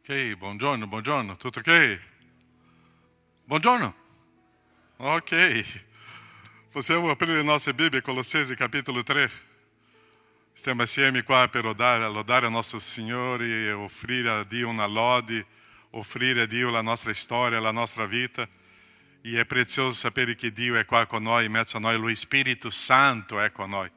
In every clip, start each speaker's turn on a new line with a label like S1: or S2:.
S1: Ok, buongiorno, tutto ok? Buongiorno. Ok, possiamo aprire le nostre Bibbie, Colossesi capitolo 3. Stiamo assieme qua per lodare a nostro Signore e offrire a Dio una lode, offrire a Dio la nostra storia, la nostra vita. E è prezioso sapere che Dio è qua con noi, in mezzo a noi, lo Spirito Santo è con noi.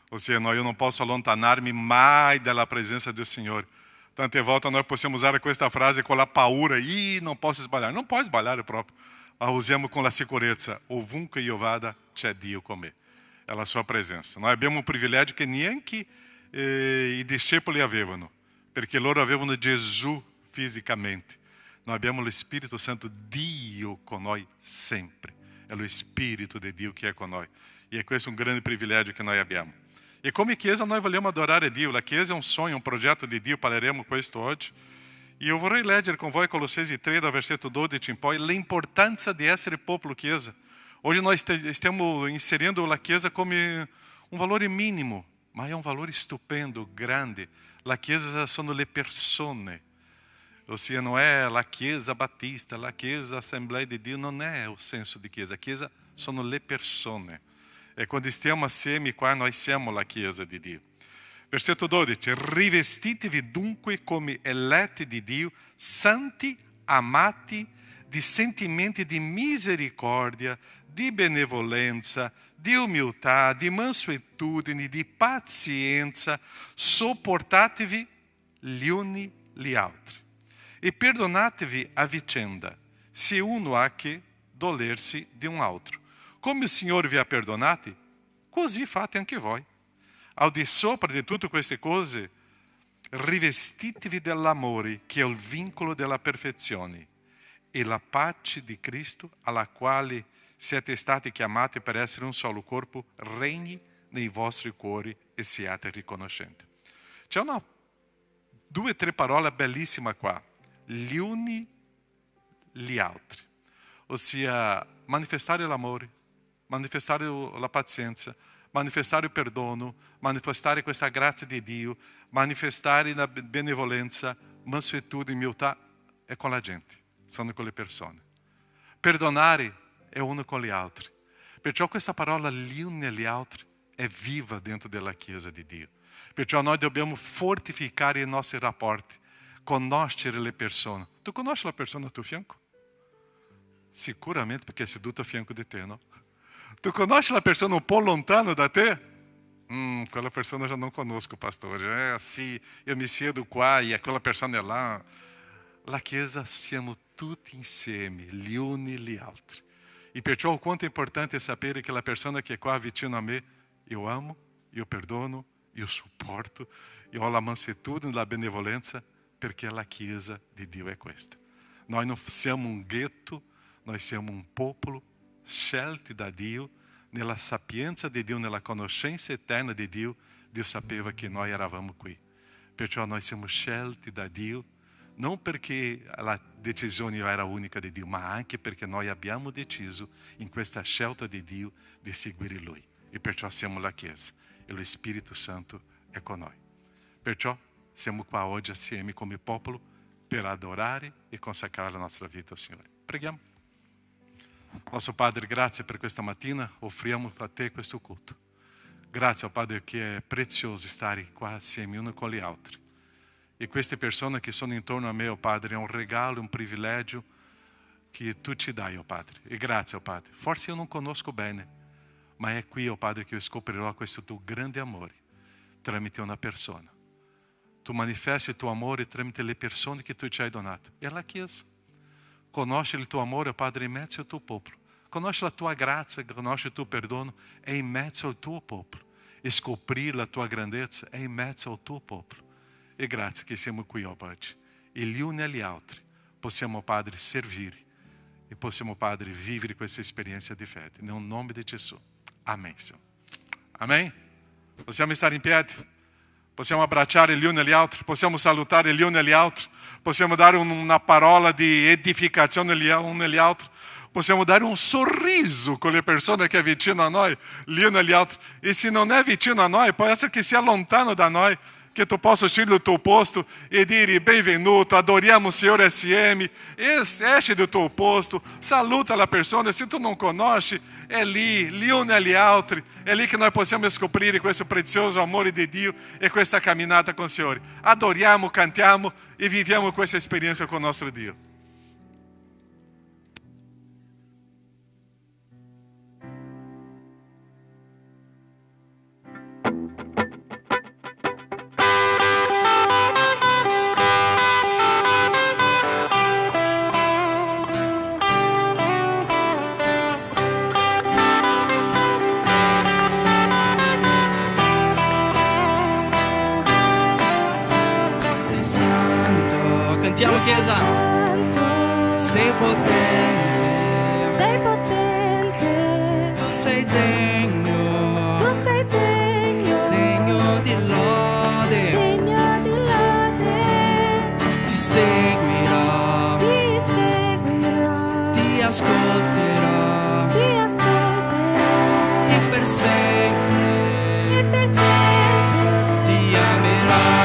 S1: Ossia, io non posso allontanarmi mai dalla presenza del Signore. Tante volte noi possiamo usare questa frase con la paura, non posso sbagliare. Non puoi sbagliare proprio, ma usiamo con la sicurezza, ovunque io vada c'è Dio con me, è la sua presenza. Noi abbiamo un privilegio che neanche i discepoli avevano, perché loro avevano Gesù fisicamente. Noi abbiamo lo Spirito Santo, Dio con noi sempre. È lo Spirito di Dio che è con noi. E questo è un grande privilegio che noi abbiamo. E come Chiesa noi vogliamo adorare Dio. La Chiesa è un sogno, un progetto di Dio, parleremo questo oggi. E io vorrei leggere con voi Colossesi 3, dal versetto 12 in poi, l'importanza di essere popolo Chiesa. Oggi noi stiamo inserendo la Chiesa come un valore minimo, ma è un valore stupendo, grande. La Chiesa sono le persone. Ossia, non è la Chiesa Battista, la Chiesa Assembleia di Dio, non è il senso di Chiesa. La Chiesa sono le persone. E quando stiamo assieme qua, noi siamo la Chiesa di Dio. Versetto 12. Rivestitevi dunque come eletti di Dio, santi, amati, di sentimenti di misericordia, di benevolenza, di umiltà, di mansuetudine, di pazienza, sopportatevi gli uni gli altri. E perdonatevi a vicenda, se uno ha che dolersi di un altro. Come il Signore vi ha perdonati, così fate anche voi. Al di sopra di tutte queste cose, rivestitevi dell'amore, che è il vincolo della perfezione, e la pace di Cristo, alla quale siete stati chiamati per essere un solo corpo, regni nei vostri cuori e siate riconoscenti. C'è due o tre parole bellissime qua. Gli uni gli altri. Ossia, manifestare l'amore, manifestare la pazienza, manifestare il perdono, manifestare questa grazia di Dio, manifestare la benevolenza, mansuetudine, umiltà, è con la gente, sono con le persone. Perdonare è uno con gli altri. Perciò questa parola gli uni agli altri è viva dentro della Chiesa di Dio. Perciò noi dobbiamo fortificare i nostri rapporti, conoscere le persone. Tu conosci la persona al tuo fianco? Sicuramente perché è seduto a fianco di te, no? Tu conosci la persona un po' lontano da te? Quella persona já não conosco, pastore. Sì, io mi siedo qua e quella persona è là. La Chiesa siamo tutti insieme, gli uni gli altri. E perciò quanto è importante sapere che la persona che è qua vicino a me, io amo, io perdono, io supporto, io ho la mansuetudine, la benevolenza, perché la Chiesa di Dio è questa. Noi non siamo un ghetto, noi siamo un popolo scelti da Dio, nella sapienza di Dio, nella conoscenza eterna di Dio. Dio sapeva che noi eravamo qui. Perciò noi siamo scelti da Dio, non perché la decisione era unica di Dio, ma anche perché noi abbiamo deciso in questa scelta di Dio di seguire Lui. E perciò siamo la Chiesa e lo Spirito Santo è con noi. Perciò siamo qua oggi assieme come popolo per adorare e consacrare la nostra vita al Signore. Preghiamo. Nostro Padre, grazie per questa mattina, offriamo a Te questo culto. Grazie, Padre, che è prezioso stare qua assieme uno con gli altri. E queste persone che sono intorno a me, oh Padre, è un regalo, un privilegio che Tu ci dai, oh Padre. E grazie, oh Padre. Forse io non conosco bene, ma è qui, oh Padre, che io scoprirò questo Tuo grande amore tramite una persona. Tu manifesti il Tuo amore tramite le persone che Tu ci hai donato. E la Chiesa. Conosce il Tuo amore, Padre, in mezzo al Tuo popolo. Conosce la Tua grazia, conosce il Tuo perdono, è in mezzo al Tuo popolo. E scoprire la Tua grandezza è in mezzo al Tuo popolo. E grazie che siamo qui oggi. E gli uni agli altri possiamo, Padre, servire. E possiamo, Padre, vivere questa esperienza di fede. Nel nome di Gesù. Amém, Senhor. Amém? Possiamo stare in piedi? Possiamo abbracciare gli uni agli altri? Possiamo salutare gli uni agli altri? Possiamo dare una parola di edificazione gli uni agli altri? Possiamo dare un sorriso con le persone che è vicino a noi, gli uni agli altri. E se non è vicino a noi, può essere che sia lontano da noi, che tu possa uscire do tuo posto e dire benvenuto, adoriamo il Signore SM, esce do tuo posto, saluta la persona, se tu non conosci, è lì, li une agli altri, è lì che noi possiamo scoprire questo prezioso amore di Dio e questa camminata con il Signore. Adoriamo, cantiamo e viviamo questa esperienza con il nostro Dio.
S2: Cantiamo Chiesa, sei potente, tu sei degno, degno di lode, ti seguirò, ti ascolterò, e per sempre ti amerò.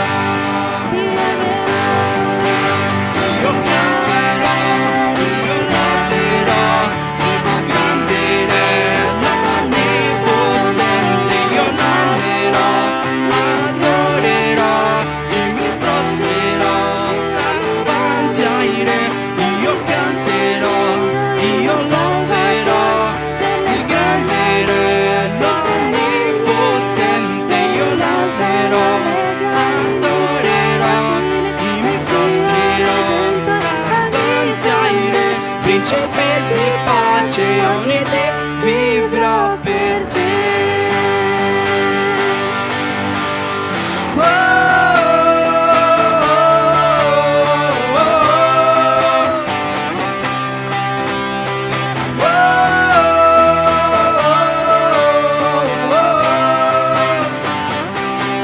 S2: Principe di pace, ogni te vivrò per te.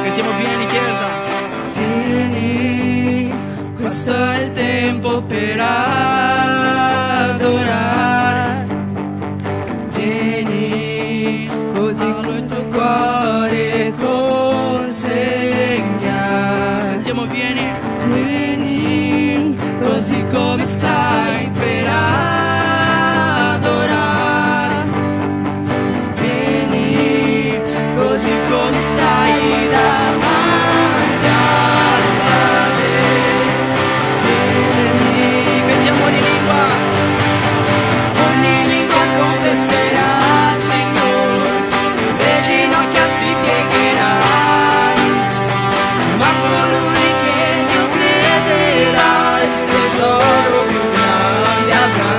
S2: Cantiamo vieni Chiesa, vieni, questo è il tempo per adorare, vieni, così il tuo cuore consegna. Cantiamo vieni, vieni, così come stai per adorare, vieni, così come stai davanti al Padre. Vieni, cantiamo in lingua, ogni lingua confesserà al Signore, le ginocchia si piegheranno, ma colui che Dio crederà il tesoro più grande avrà.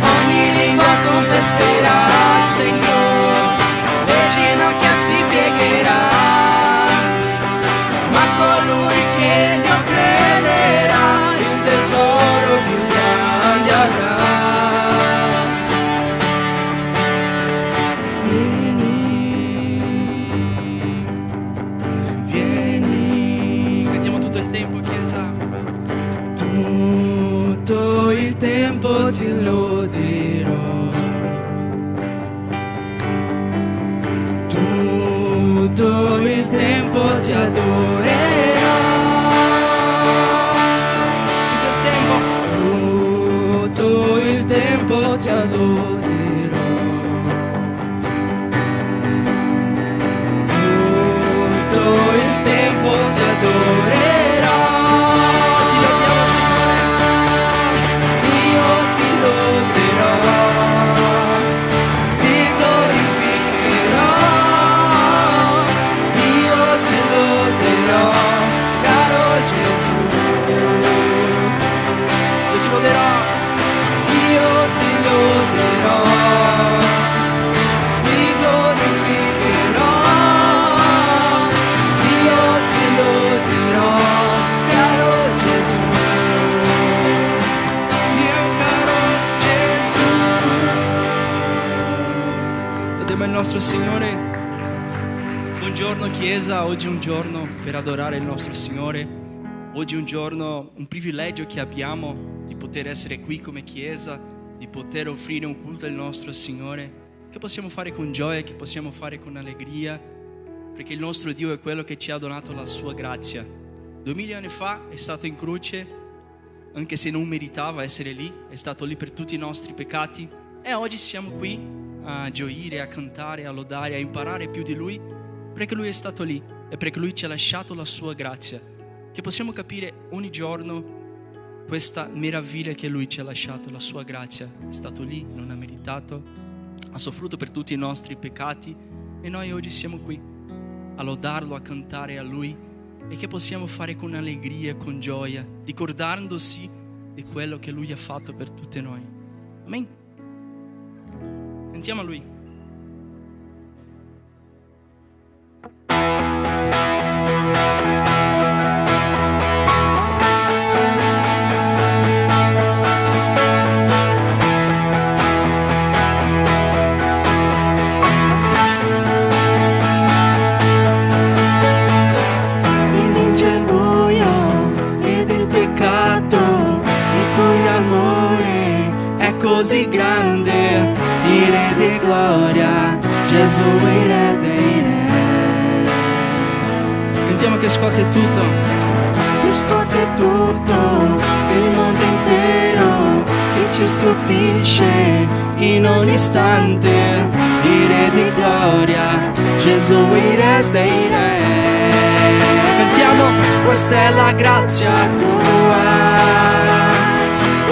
S2: Ogni lingua confesserà al Signore, le ginocchia si piegheranno, ma colui che Dio crederà il tesoro più grande avrà. Vieni, vieni, cantiamo tutto il tempo Chiesa, tutto il tempo ti loderò, tutto il tempo ti adorerò, tutto il tempo ti adorerò, tutto il tempo ti adorerò. Ti lodiamo Signore, io ti loderò, ti glorificherò, io ti loderò, caro Gesù. Io ti loderò, io ti loderò, ti glorificherò, io ti loderò, caro Gesù, mio caro Gesù. Lodiamo il nostro Signore. Buongiorno Chiesa, oggi è un giorno per adorare il nostro Signore, oggi è un giorno, un privilegio che abbiamo di poter essere qui come Chiesa, di poter offrire un culto al nostro Signore. che possiamo fare con gioia, che possiamo fare con allegria, perché il nostro Dio è quello che ci ha donato la sua grazia. 2000 anni fa è stato in croce, anche se non meritava essere lì, è stato lì per tutti i nostri peccati, e oggi siamo qui a gioire, a cantare, a lodare, a imparare più di Lui, perché Lui è stato lì e perché Lui ci ha lasciato la sua grazia, che possiamo capire ogni giorno questa meraviglia che Lui ci ha lasciato, la sua grazia. È stato lì, non ha meritato, ha soffrito per tutti i nostri peccati, e noi oggi siamo qui a lodarlo, a cantare a Lui, e che possiamo fare con allegria, con gioia, ricordandosi di quello che Lui ha fatto per tutti noi. Amen. Cantiamo a Lui. Così grande, il Re di gloria, Gesù il Re dei Re. Cantiamo che scuote tutto, il mondo intero, che ci stupisce in ogni istante, il Re di gloria, Gesù il Re dei Re. Cantiamo, questa è la grazia tua,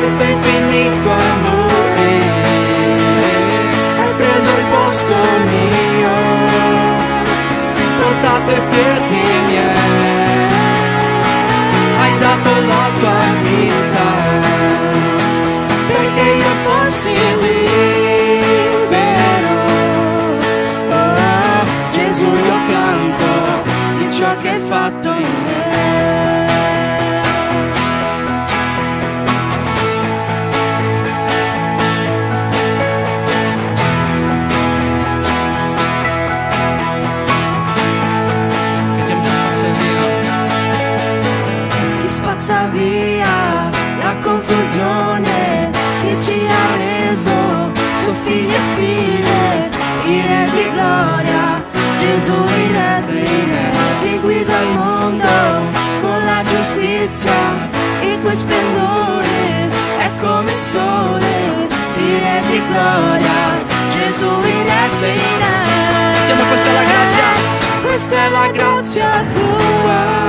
S2: il tuo infinito amore, hai preso il posto mio, portato i pesi miei, hai dato la tua vita, perché io fossi libero. Oh, Gesù, io canto di ciò che hai fatto in me. Via la confusione che ci ha reso suo figlio e figlie, il Re di gloria, Gesù il Re dei Re, che guida il mondo con la giustizia, il cui splendore è come il sole, il Re di gloria, Gesù il Re dei Re. Sentiamo, questa è la grazia, questa è la grazia tua,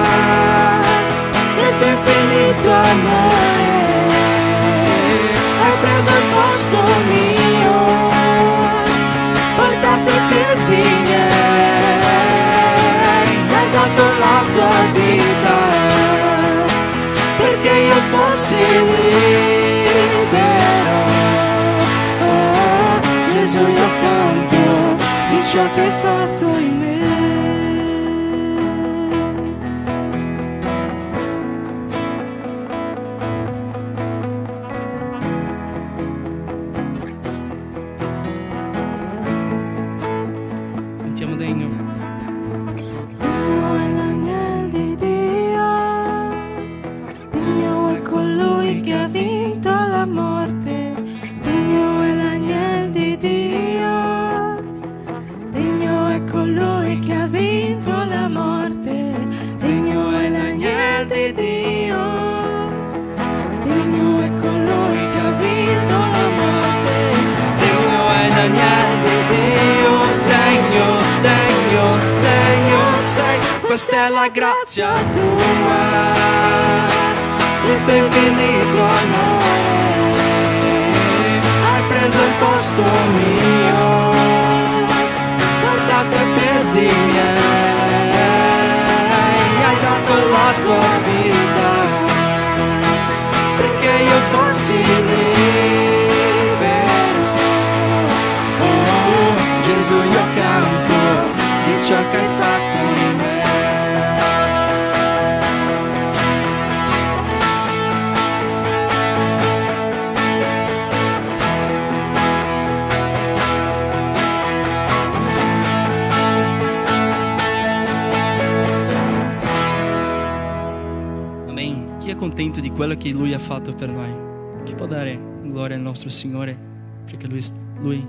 S2: il tuo infinito amore, hai preso il posto mio, portato i pesi miei, hai dato la tua vita, perché io fossi libero. Oh, Gesù, io canto di ciò che hai fatto in me. Questa è la grazia tua, il tuo infinito amore, hai preso il posto mio, portato i pesi miei, hai dato la tua vita, perché io fossi libero. Oh, Gesù, io canto di ciò che hai fatto in me. Contento di quello che Lui ha fatto per noi, chi può dare gloria al nostro Signore, perché Lui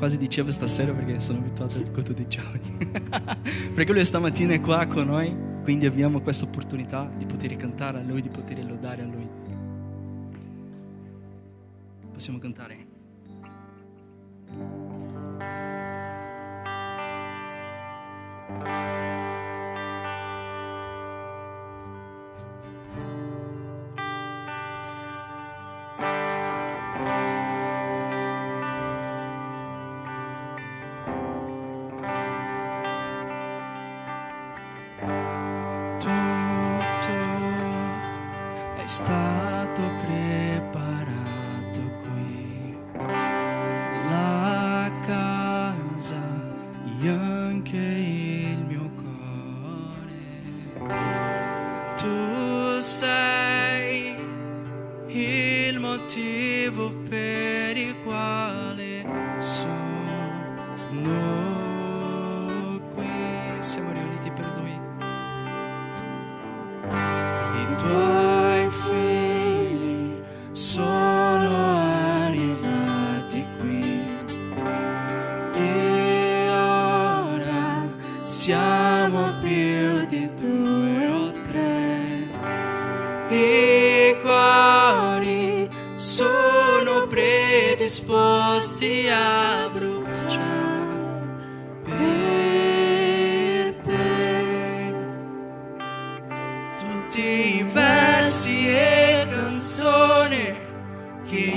S2: quasi dicevo stasera perché sono abituato al culto dei giorni. Perché lui stamattina è qua con noi, quindi abbiamo questa opportunità di poter cantare a lui, di poter lodare a lui. Possiamo cantare. È stato preparato qui, la casa e anche il mio cuore. Tu sei il motivo per il quale sono qui. Siamo riuniti per lui. I tuoi figli sono arrivati qui e ora siamo più di 2 o 3. I cuori sono predisposti a bruciare per te. Tutti i versi e canzoni che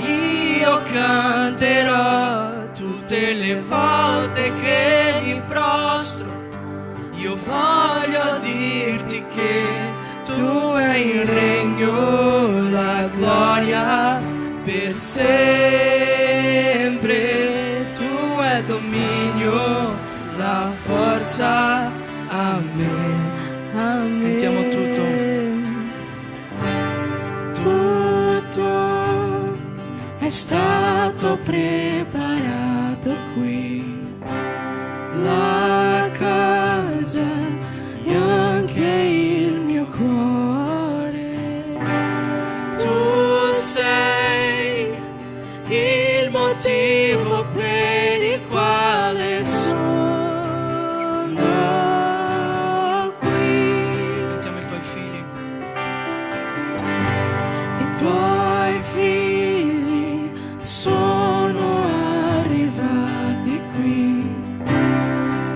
S2: io canterò, tutte le volte che mi prostro, io voglio dirti che tu hai il regno, la gloria per sempre. Tu hai dominio, la forza. Amen. Amen. Cantiamo tutto. Tutto è stato preparato qui, la casa e anche il mio cuore. Tu sei il motivo per il quale sono qui. Cantiamo i tuoi figli. I tuoi figli sono arrivati qui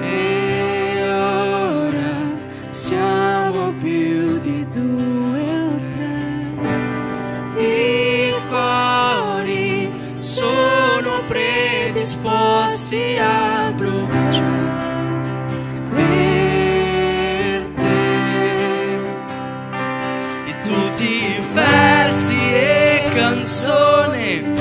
S2: e ora siamo più di 2 o 3. I cuori sono predisposti a bruciare per te. E tutti i versi e canzoni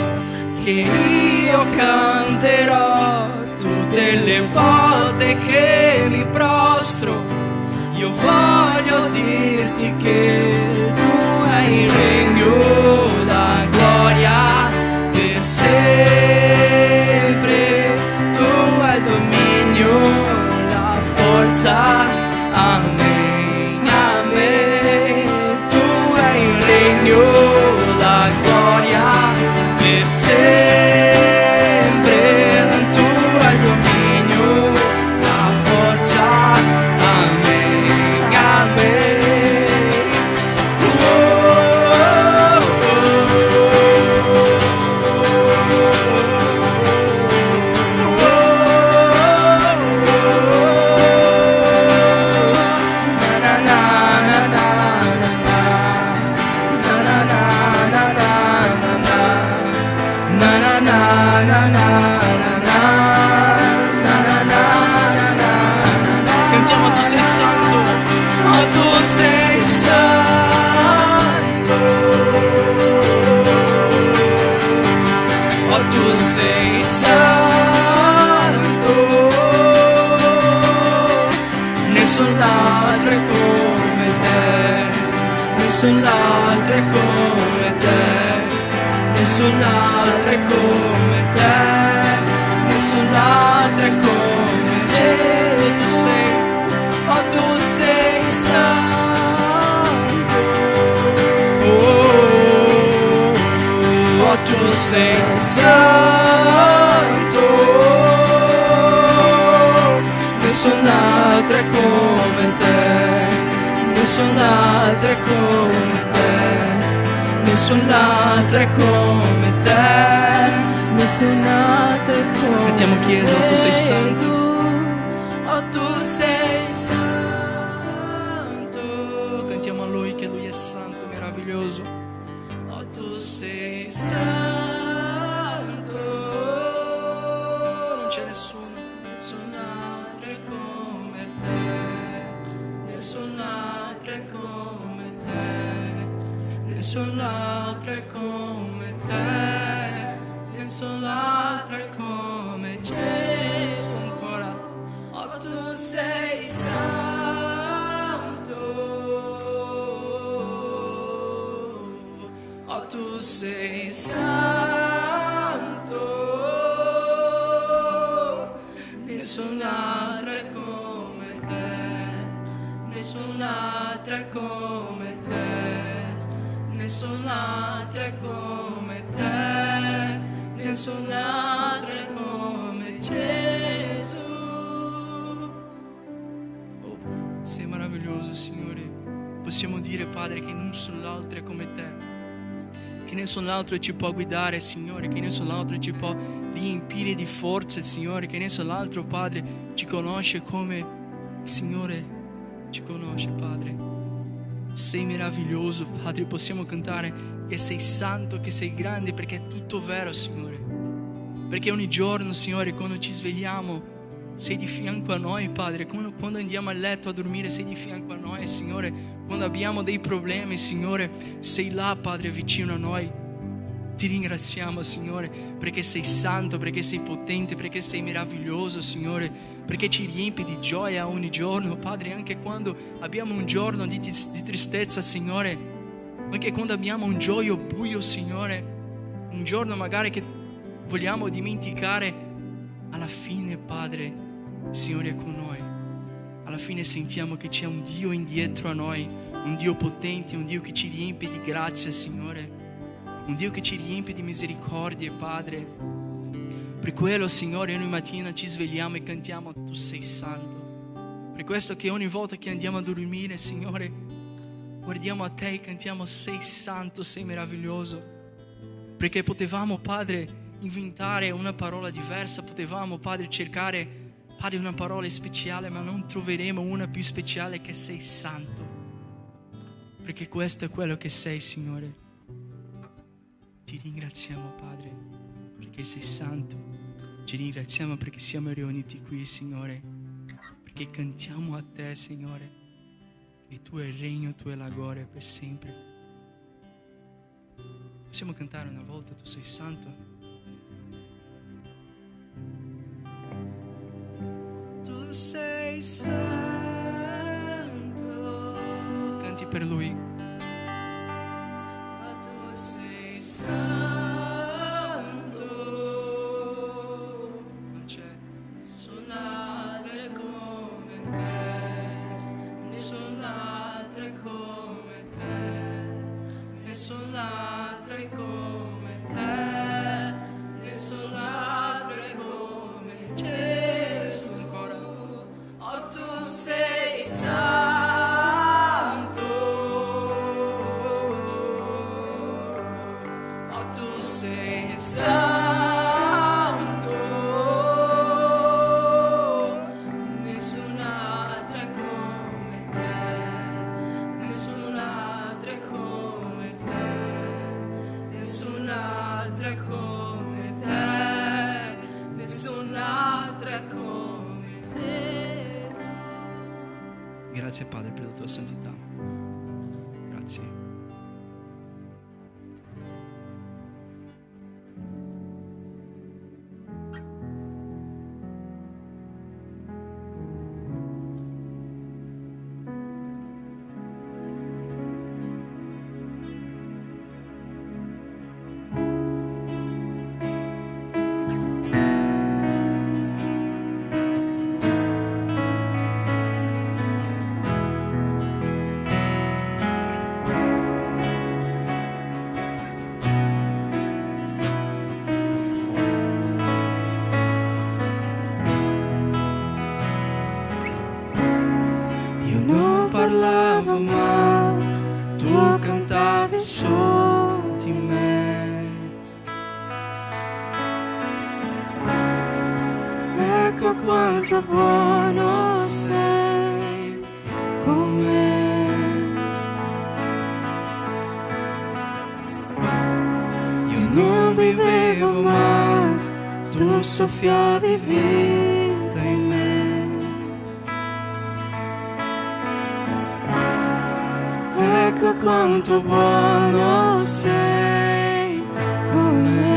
S2: che io canterò, tutte le volte che mi prostro, io voglio dirti che tu hai il regno, la gloria per sempre. Tu hai il dominio, la forza. Amen, amen. Tu hai il regno, la gloria per sempre. Tu hai il dominio, la forza. Amen, amen. Oh, na na na na na na na na na na na na na. Cantiamo tu sei santo, oh tu sei santo, oh tu sei santo, nessun altro è come te, nessun altro è come te, nessun altro è come te, nessun altro è come te. Tu sei, oh tu sei santo, oh tu sei santo, nessun'altra come te, nessun'altra come te, nessun'altra come te, nessun'altra come te. Cantiamo Chiesa, tu sei santo, oh tu sei santo. Cantiamo a Lui che Lui è santo, meraviglioso. Oh tu sei santo, non c'è nessuno, nessun'altra come te, nessun'altra come te, nessun'altra come te, nessun'altra come Gesù ancora. Oh tu sei santo, oh tu sei santo, nessun'altra come te, nessun'altra come te, nessun'altra come te, nessun'altra come Gesù. Oh, sei meraviglioso, Signore. Possiamo dire, Padre, che nessun'altra è come te, che nessun'altro ci può guidare, Signore, che nessun'altro ci può riempire di forza, Signore, che nessun'altro, Padre, ci conosce come il Signore ci conosce, Padre. Sei meraviglioso, Padre. Possiamo cantare che sei santo, che sei grande, perché è tutto vero, Signore. Perché ogni giorno, Signore, quando ci svegliamo, sei di fianco a noi, Padre. Quando andiamo a letto a dormire, sei di fianco a noi, Signore. Quando abbiamo dei problemi, Signore, sei là, Padre, vicino a noi. Ti ringraziamo, Signore, perché sei santo, perché sei potente, perché sei meraviglioso, Signore, perché ci riempi di gioia ogni giorno, Padre, anche quando abbiamo un giorno di tristezza, Signore, anche quando abbiamo un gioio buio, Signore, un giorno magari che vogliamo dimenticare, alla fine, Padre, Signore è con noi. Alla fine sentiamo che c'è un Dio indietro a noi, un Dio potente, un Dio che ci riempie di grazia, Signore, un Dio che ci riempie di misericordie, Padre. Per quello, Signore, ogni mattina ci svegliamo e cantiamo tu sei santo. Per questo che ogni volta che andiamo a dormire, Signore, guardiamo a te e cantiamo sei santo, sei meraviglioso. Perché potevamo, Padre, inventare una parola diversa, potevamo, Padre, cercare, Padre, una parola speciale, ma non troveremo una più speciale che sei santo. Perché questo è quello che sei, Signore. Ti ringraziamo, Padre, perché sei santo. Ci ringraziamo perché siamo riuniti qui, Signore, perché cantiamo a te, Signore, e tu è il regno, tu è la gloria per sempre. Possiamo cantare una volta, tu sei santo? Tu sei santo. Canti per Lui. Santo, non c'è nessun'altra come te, nessun'altra come te, nessun'altra come te, nessun'altra come Gesù ancora. Oh, tu sei santo. Tu sei santo, nessun'altra come te, nessun'altra come te, nessun'altra come te, nessun'altra come te. Grazie, Padre, per la tua santità. Grazie.
S3: quanto buono sei con me. Io non vivevo ma tu soffiavi vita in me. Ecco quanto buono sei con me.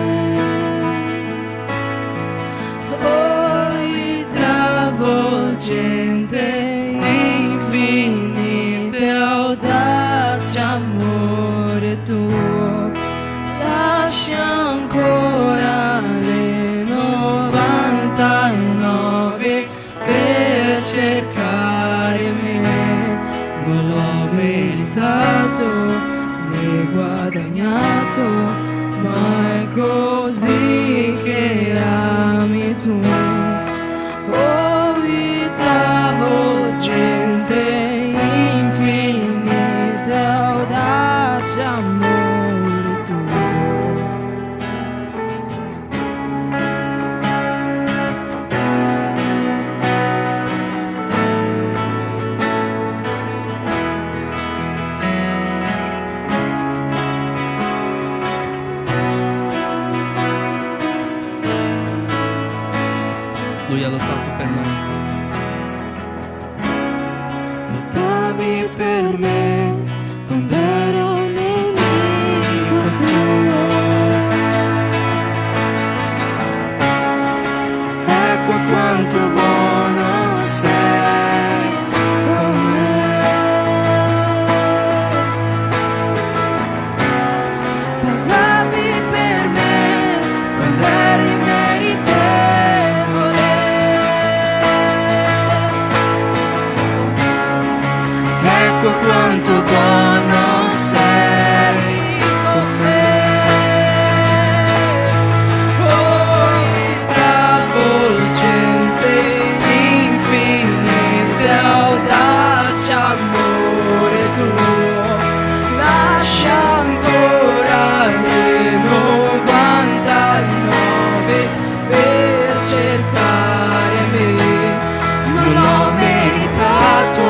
S3: Travolgente, infinite, audace amore tuo, lascia ancora le 99 per cercare me. Non l'ho meritato né guadagnato, ma è così che ami tu. Travolgente, infinite, audace amore tuo.
S2: Lui ha lottato per noi.
S3: Lottavi per me quando ero nemico tuo. Ecco quanto buono sei con me. Pagavi per me quando eri meritevole. Ecco quanto buono sei con me. Oh, travolgente, infinite, audace amore tuo, lascia ancora le 99 per cercare me. Non l'ho meritato,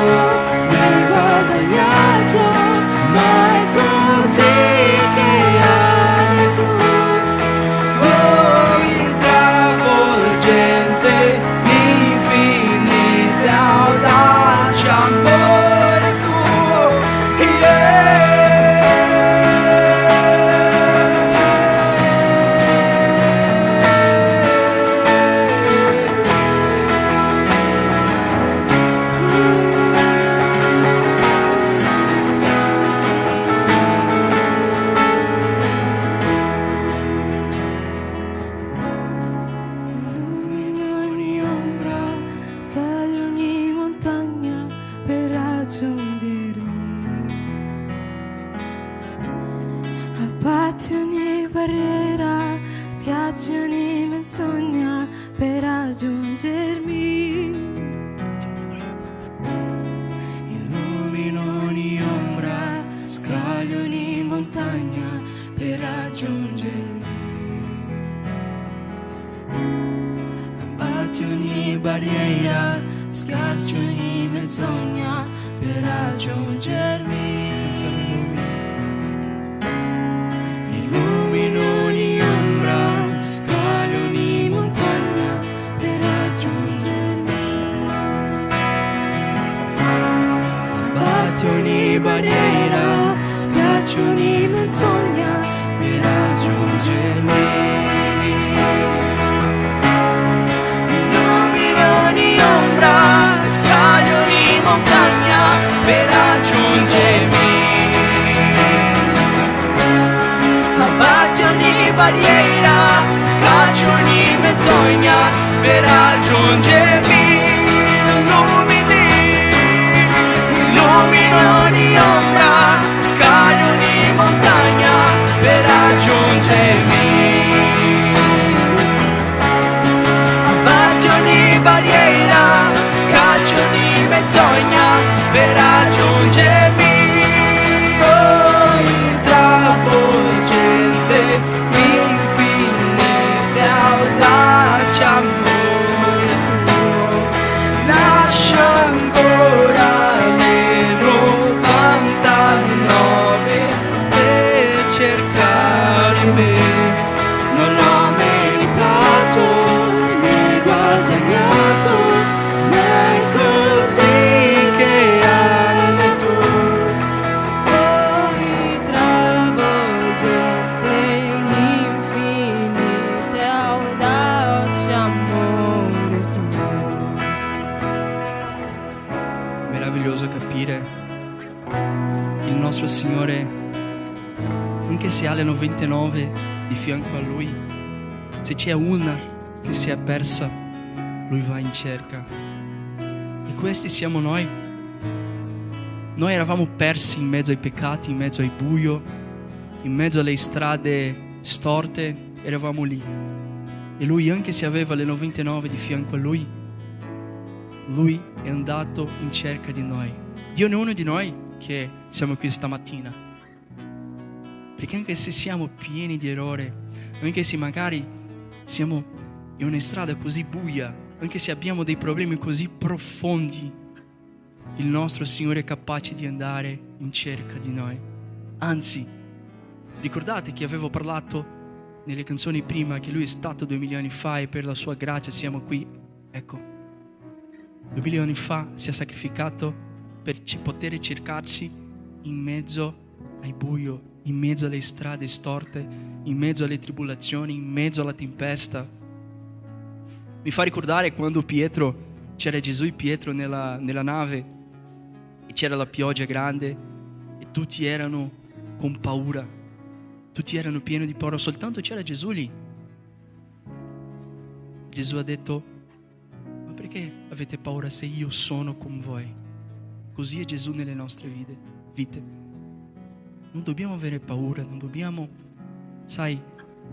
S3: ma è così che ami tu. Oh, travolgente, infinite, audace amore tuo. Illumina ogni ombra, scali ogni montagna per raggiungermi. Abbatti ogni barriera, schiacci ogni menzogna per raggiungermi. Illumina ogni ombra, scali ogni montagna per raggiungermi. Abbatti ogni barriera, schiacci ogni menzogna per raggiungermi. Illumino ogni ombra, scali ogni montagna per raggiungermi. Abbatti ogni barriera, schiacci ogni menzogna per raggiungermi. Scali ogni montagna per raggiungermi. Abbatti ogni barriera, scacci ogni menzogna per raggiungermi. Illumina ogni ombra, scali ogni montagna per raggiungermi. Abbatti ogni barriera, scacci ogni menzogna per raggiungermi. Oh, travolgente, infinite, audace amore tuo,
S2: meraviglioso capire il nostro Signore, anche se ha le 99 di fianco a Lui, se c'è una che si è persa, Lui va in cerca. E questi siamo noi. Noi eravamo persi in mezzo ai peccati, in mezzo al buio, in mezzo alle strade storte, eravamo lì. E Lui, anche se aveva le 99 di fianco a Lui, Lui è andato in cerca di noi. Dio non è uno di noi che siamo qui stamattina, perché anche se siamo pieni di errore, anche se magari siamo in una strada così buia, anche se abbiamo dei problemi così profondi, il nostro Signore è capace di andare in cerca di noi. Anzi, ricordate che avevo parlato nelle canzoni prima che Lui è stato 2000 anni fa e per la sua grazia siamo qui. Ecco, 2000 anni fa si è sacrificato per poter cercarsi in mezzo al buio, in mezzo alle strade storte, in mezzo alle tribolazioni, in mezzo alla tempesta. Mi fa ricordare quando c'era Gesù e Pietro nella nave e c'era la pioggia grande e tutti erano con paura, tutti erano pieni di paura, soltanto c'era Gesù lì. Gesù ha detto: ma perché avete paura se io sono con voi? Così è Gesù nelle nostre vite. Non dobbiamo avere paura, non dobbiamo,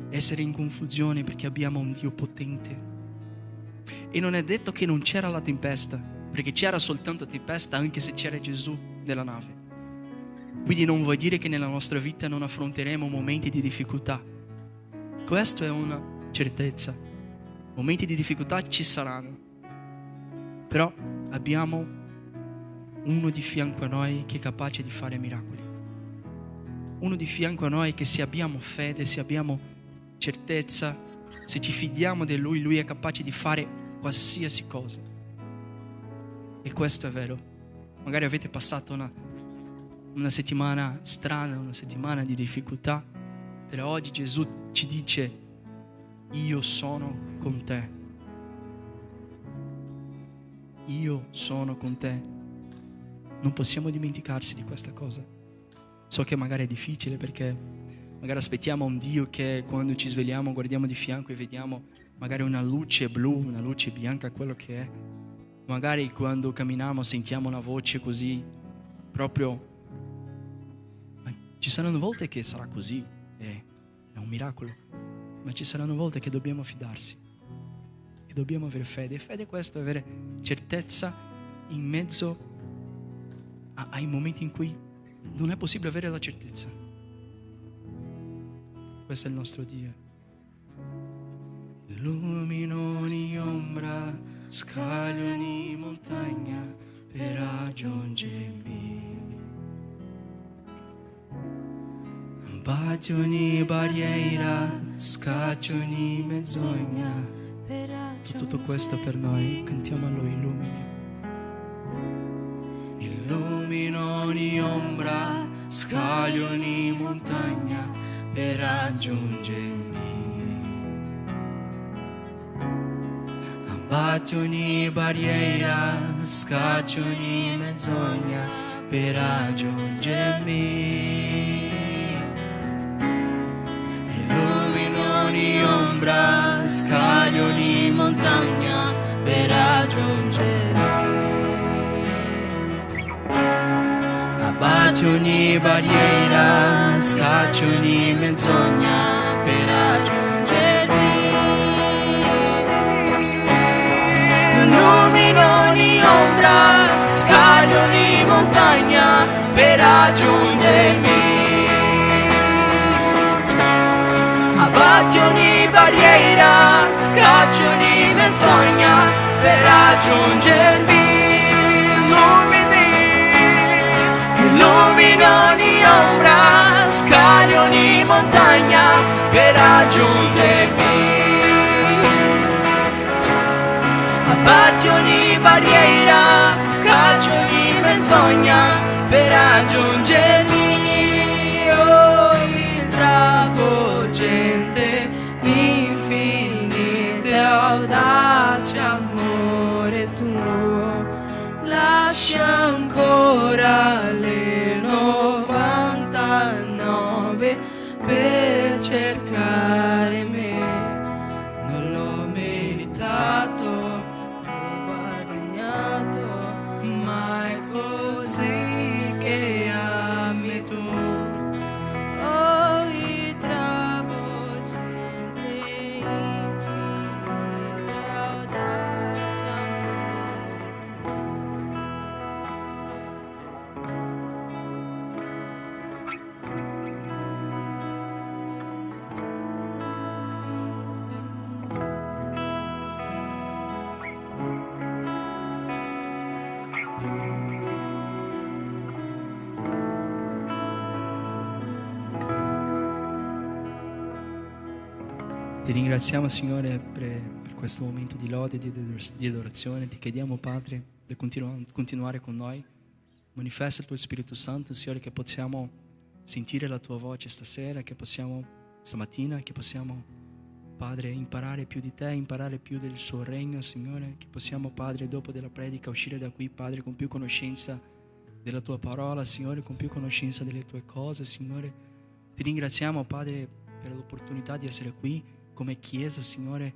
S2: essere in confusione perché abbiamo un Dio potente. E non è detto che non c'era la tempesta, perché c'era soltanto tempesta anche se c'era Gesù nella nave. Quindi non vuol dire che nella nostra vita non affronteremo momenti di difficoltà. Questa è una certezza. Momenti di difficoltà ci saranno. Però abbiamo uno di fianco a noi che è capace di fare miracoli. Uno di fianco a noi che se abbiamo fede, se abbiamo certezza, se ci fidiamo di Lui, Lui è capace di fare qualsiasi cosa. E questo è vero. Magari avete passato una settimana strana, una settimana di difficoltà, però oggi Gesù ci dice: io sono con te. Io sono con te. Non possiamo dimenticarsi di questa cosa. So che magari è difficile perché magari aspettiamo un Dio che quando ci svegliamo guardiamo di fianco e vediamo magari una luce blu, una luce bianca, quello che è. Magari quando camminiamo sentiamo una voce così, proprio. Ci saranno volte che sarà così, è un miracolo, ma ci saranno volte che dobbiamo fidarsi, che dobbiamo avere fede. E fede è questo, avere certezza in mezzo ai momenti in cui non è possibile avere la certezza. Questo è il nostro Dio. Illumina ogni ombra, scaglia ogni montagna per raggiungermi. Batte ogni barriera, scaccia ogni menzogna. Tutto questo per noi, cantiamo a Lui, illumini. Illumina ogni ombra, scaglia ogni montagna per raggiungermi. Abbatte ogni barriera, scaccia ogni menzogna per raggiungermi. Illumina ogni ombra, scaglia ogni montagna per raggiungermi. Abbatte ogni barriera, scaccia ogni menzogna per raggiungermi. Illumina ogni ombra, scaglia ogni montagna per raggiungermi. Abbatte ogni barriera, scaccia ogni menzogna per raggiungermi. Illumina ogni ombra, scaglia ogni montagna per raggiungermi. Abbatte ogni barriera, scaccia ogni menzogna per raggiungermi. Oh, il travolgente, infinite, audace amore tuo, lascia Ti ringraziamo, Signore, per questo momento di lode e di adorazione. Ti chiediamo, Padre, di continuare con noi. Manifesta il tuo Spirito Santo, Signore, che possiamo sentire la tua voce stamattina, che possiamo, Padre, imparare più di te, imparare più del suo regno, Signore, che possiamo, Padre, dopo della predica uscire da qui, Padre, con più conoscenza della tua parola, Signore, con più conoscenza delle tue cose, Signore. Ti ringraziamo, Padre, per l'opportunità di essere qui come Chiesa, Signore,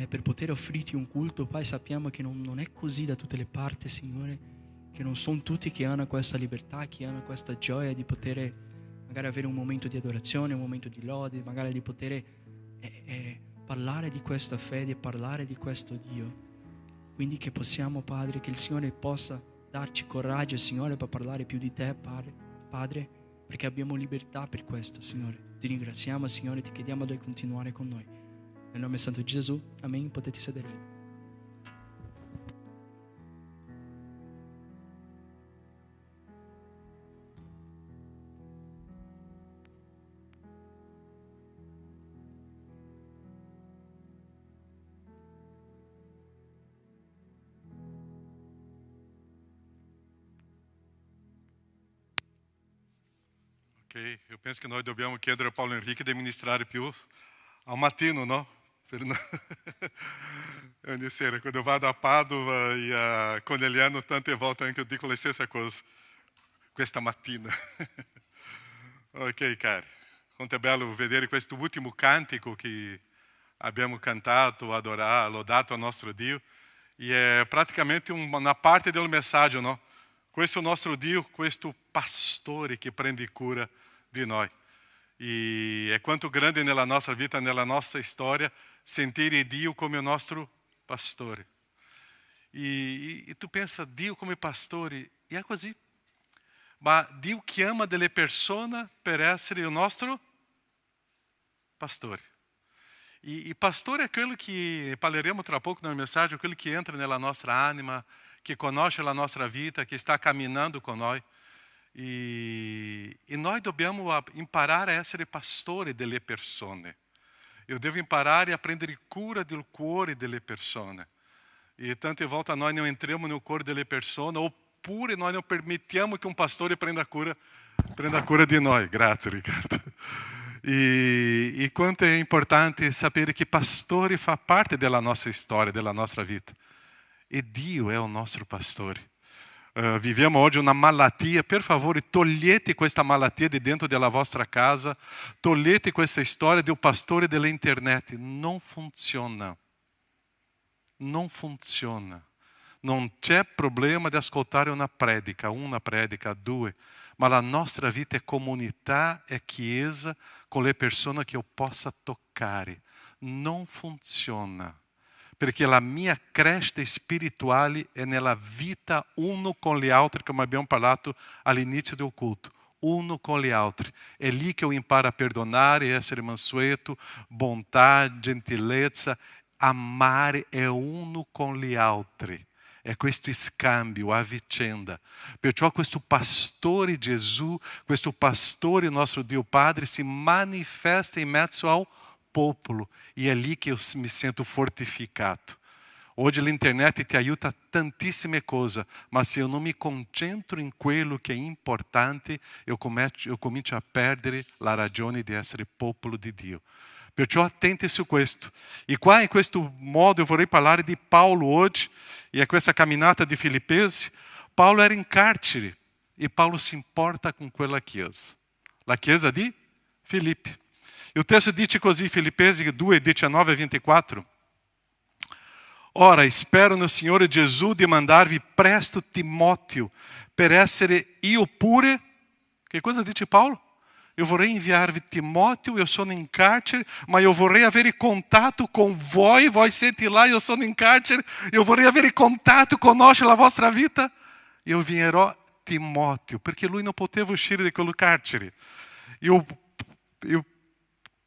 S2: per poter offrirti un culto. Pai, sappiamo che non è così da tutte le parti, Signore, che non sono tutti che hanno questa libertà, che hanno questa gioia di poter magari avere un momento di adorazione, un momento di lode, magari di poter parlare di questa fede, parlare di questo Dio. Quindi che possiamo, Padre, che il Signore possa darci coraggio, Signore, per parlare più di te, Padre, perché abbiamo libertà per questo, Signore. Ti ringraziamo, Signore, ti chiediamo di continuare con noi. Nel nome santo di Gesù, amen. Potete sedervi.
S1: Ok, eu penso que nós dobbiamo chiedere a Paulo Henrique di ministrare più al mattino, no? Ogni sera, quando eu vado a Padova e a Conegliano, tante volte anche io dico la stessa cosa, questa mattina. Ok, cari, quanto è bello vedere questo ultimo cantico che abbiamo cantato, adorato, lodato al nostro Dio, e è praticamente una parte del messaggio, no? Questo è il nostro Dio, questo pastore che prende cura di noi. E è quanto grande nella nostra vita, nella nostra storia, sentire Dio come il nostro pastore. E tu pensa, Dio come pastore, e è così. Ma Dio chiama delle persone per essere il nostro pastore. E pastore è quello che, parleremo tra poco nel messaggio, quello che entra nella nostra anima, che conosce la nostra vita, che sta camminando con noi. E noi dobbiamo imparare a essere pastori delle persone. Eu devo imparare a prendere cura del cuore delle persone. E tante volte noi non entriamo no cuore delle persone, oppure noi non permettiamo che un pastore prenda cura di noi. Grazie, Riccardo. E quanto è importante sapere che pastore fa parte della nostra storia, della nostra vita. E Dio è il nostro pastore. Viviamo oggi una malattia, per favore togliete questa malattia di dentro della vostra casa, togliete questa storia del pastore della internet. Non funziona. Non funziona. Non c'è problema di ascoltare una predica, due, ma la nostra vita è comunità, è chiesa con le persone che io possa toccare. Non funziona. Perché la mia crescita spirituale è nella vita uno con gli altri, come abbiamo parlato all'inizio del culto. Uno con gli altri. È lì che io imparo a perdonare, essere mansueto, bontà, gentilezza. Amare è uno con gli altri. È questo scambio, a vicenda. Perciò questo pastore Gesù, questo pastore nostro Dio Padre si manifesta in mezzo ao popolo, e è lì che io mi sento fortificato. Oggi l'internet ti aiuta tantissime cose, ma se io non mi concentro in quello che è importante, io comincio a perdere la ragione di essere popolo di Dio. Perciò attenti su questo. E qua in questo modo eu vorrei parlare di Paulo oggi, e a questa camminata di Filippesi. Paulo era in carcere e Paulo si importa con quella chiesa. La chiesa di Filippi. E o texto dice così, Filippesi 2, 19 e 24. Ora, spero no Signore Gesù di mandarvi presto Timóteo per essere io pure. Che cosa dice Paulo? Eu vorrei inviarvi Timóteo, eu sono in carcere, ma eu vorrei avere contatto con voi siete là, eu sono in carcere, eu vorrei avere contatto, conoscere la vostra vita. Eu invierò Timóteo, perché lui non poteva uscire di quel carcere.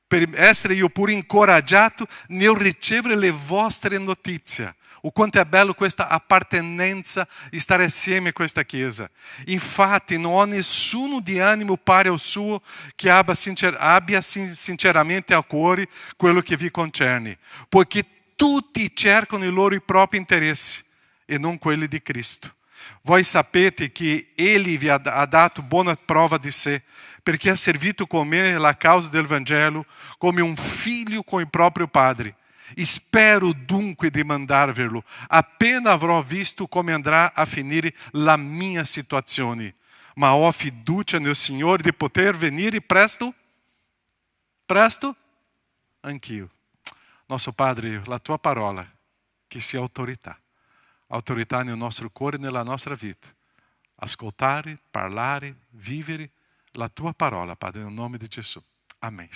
S1: Per essere io pure incoraggiato nel ricevere le vostre notizie. o quanto è bello questa appartenenza, stare assieme a questa Chiesa. Infatti non ho nessuno di animo pari al suo che abbia sinceramente a cuore quello che vi concerne, poiché tutti cercano i loro propri interessi e non quelli di Cristo. Voi sapete che Egli vi ha dato buona prova di sé, perché ha servito con me la causa del Vangelo come un figlio con il proprio padre. Spero dunque di mandarvelo appena avrò visto come andrà a finire la mia situazione, ma ho fiducia nel Signore di poter venire presto anch'io. Nostro Padre, la tua parola che sia autorità nel nostro cuore e nella nostra vita. Ascoltare, parlare, vivere la tua parola, Padre, nel nome di Gesù. Amen.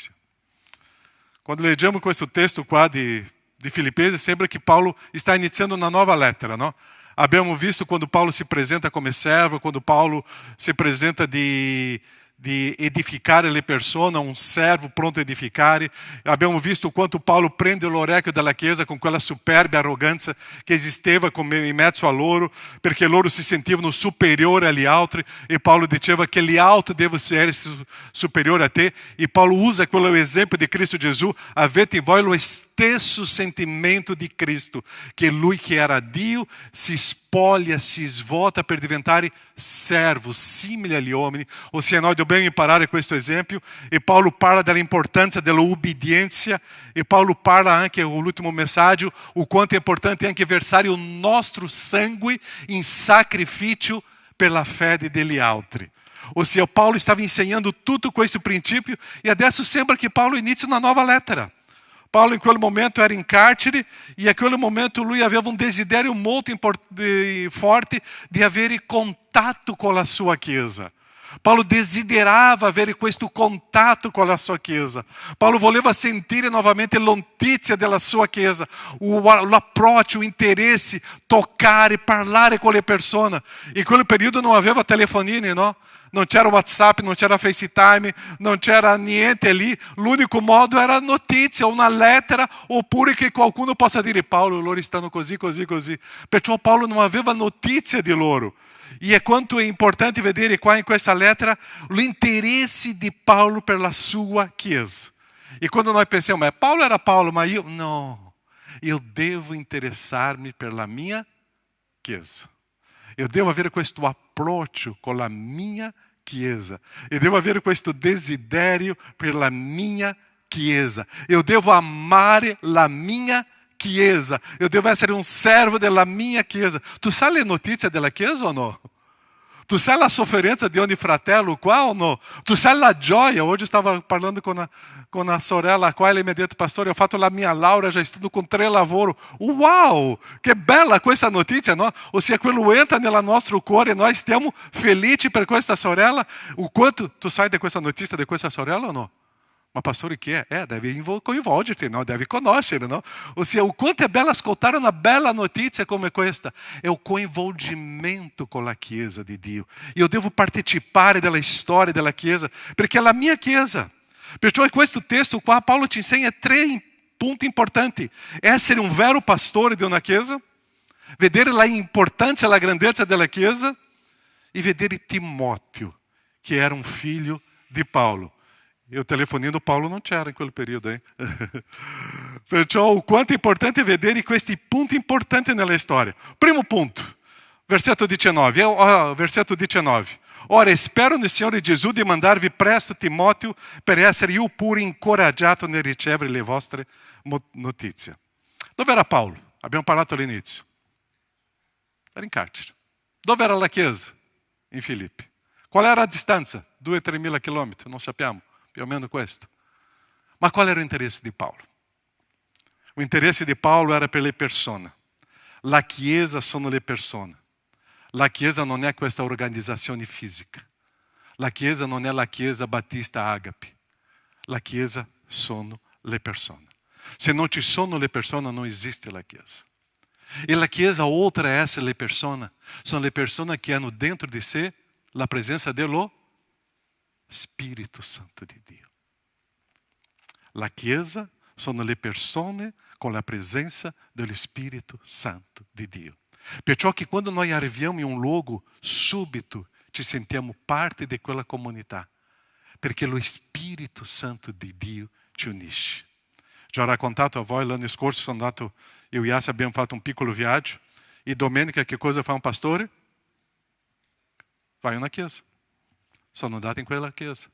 S1: Quando leggiamo questo testo qua di Filippesi, sembra che Paulo sta iniziando una nuova lettera, no? Abbiamo visto quando Paulo si presenta come servo, quando Paulo si presenta di edificare le persone, un servo pronto a edificare. Abbiamo visto quanto Paulo prende l'orecchio della Chiesa con quella superbia arroganza che esisteva in mezzo a loro, perché loro si sentivano superiori agli altri e Paulo diceva che gli altri devono essere superiori a te. E Paulo usa quello esempio di Cristo Gesù: avete in voi lo stesso sentimento di Cristo, che lui che era Dio si spoglia, si svuota per diventare servo, simile agli uomini. Ossia, noi dobbiamo imparare questo esempio. E Paulo parla dell'importanza dell'obbedienza, e Paulo parla anche nell'ultimo messaggio o quanto è importante anche versare il nostro sangue in sacrificio per la fede degli altri. Ossia, Paulo stava insegnando tutto questo principio e adesso sembra che Paulo inizia una nuova lettera. Paulo in quel momento era in carcere e a quel momento lui aveva un desiderio molto forte di avere contatto con la sua Chiesa. Paulo desiderava avere questo contatto con la sua Chiesa. Paulo voleva sentire novamente la notizia della sua Chiesa, l'approccio, o interesse, toccare, parlare con le persone. In quel periodo non aveva telefonini, no? Non c'era WhatsApp, non c'era FaceTime, non c'era niente lì. L'unico modo era notizia, una lettera, oppure che qualcuno possa dire: Paolo, loro stanno così. Perciò Paolo non aveva notizia di loro. E è quanto è importante vedere qua in questa lettera l'interesse di Paolo per la sua Chiesa. E quando noi pensiamo: Paolo era Paolo, ma io no, io devo interessarmi per la mia Chiesa. Eu devo avere questo approccio con la mia Chiesa. Eu devo avere questo desiderio per la mia Chiesa. Eu devo amare la mia Chiesa. Eu devo essere un servo della mia Chiesa. Tu sai le notizie della Chiesa o no? Tu sai la sofferenza di ogni fratello qua o no? Tu sai la gioia? Hoje eu estava parlando com a sorella qua, ela mi ha detto: Pastore, ho fatto la mia laurea, já estudo com 3 lavori. Uau! Che bella questa notizia, no? Ossia, quello entra nel nostro cuore e noi stiamo felici per questa sorella. O quanto tu sai di questa notizia di questa sorella o no? Ma pastore, chi è? Deve coinvolgerti, no? Deve conoscere, no? Ossia, o quanto è bello ascoltare una bella notizia come questa. È il coinvolgimento con la Chiesa di Dio. Io devo partecipare della storia della Chiesa, perché è la mia Chiesa. Perciò in questo testo qua Paolo ci insegna 3 punti importanti: essere un vero pastore di una Chiesa, vedere la importanza e la grandezza della Chiesa e vedere Timóteo, che era un figlio di Paolo. E o telefonino do Paulo non c'era in quel periodo, hein? Perciò o quanto è importante vedere questi punti importanti nella storia. Primo punto, versetto 19. Ora, spero nel Signore Gesù di mandarvi presto Timóteo per essere io pure incoraggiato nel ricevere le vostre notizie. Dove era Paolo? Abbiamo parlato all'inizio. Era in carcere. Dove era la Chiesa? In Filippi. Qual era la distanza? 2-3 mila chilometri, non sappiamo. Più o meno questo. Ma qual era o interesse di Paolo? O interesse di Paolo era per le persone. La Chiesa sono le persone. La Chiesa non è questa organizzazione fisica. La Chiesa non è la Chiesa Battista Agape. La Chiesa sono le persone. Se non ci sono le persone, non esiste la Chiesa. E la Chiesa, oltre a essere le persone, sono le persone che hanno dentro di sé la presenza dello Spirito Santo di Dio. La Chiesa sono le persone con la presenza dello Spirito Santo di Dio. Perciò che quando noi arriviamo in un luogo, subito ci sentiamo parte di quella comunità, perché lo Spirito Santo di Dio ci unisce. Già ho raccontato a voi, l'anno scorso sono andato, io e Yassi abbiamo fatto un piccolo viaggio, e domenica che cosa fa un pastore? Vai a una chiesa. Sono andato in quella chiesa.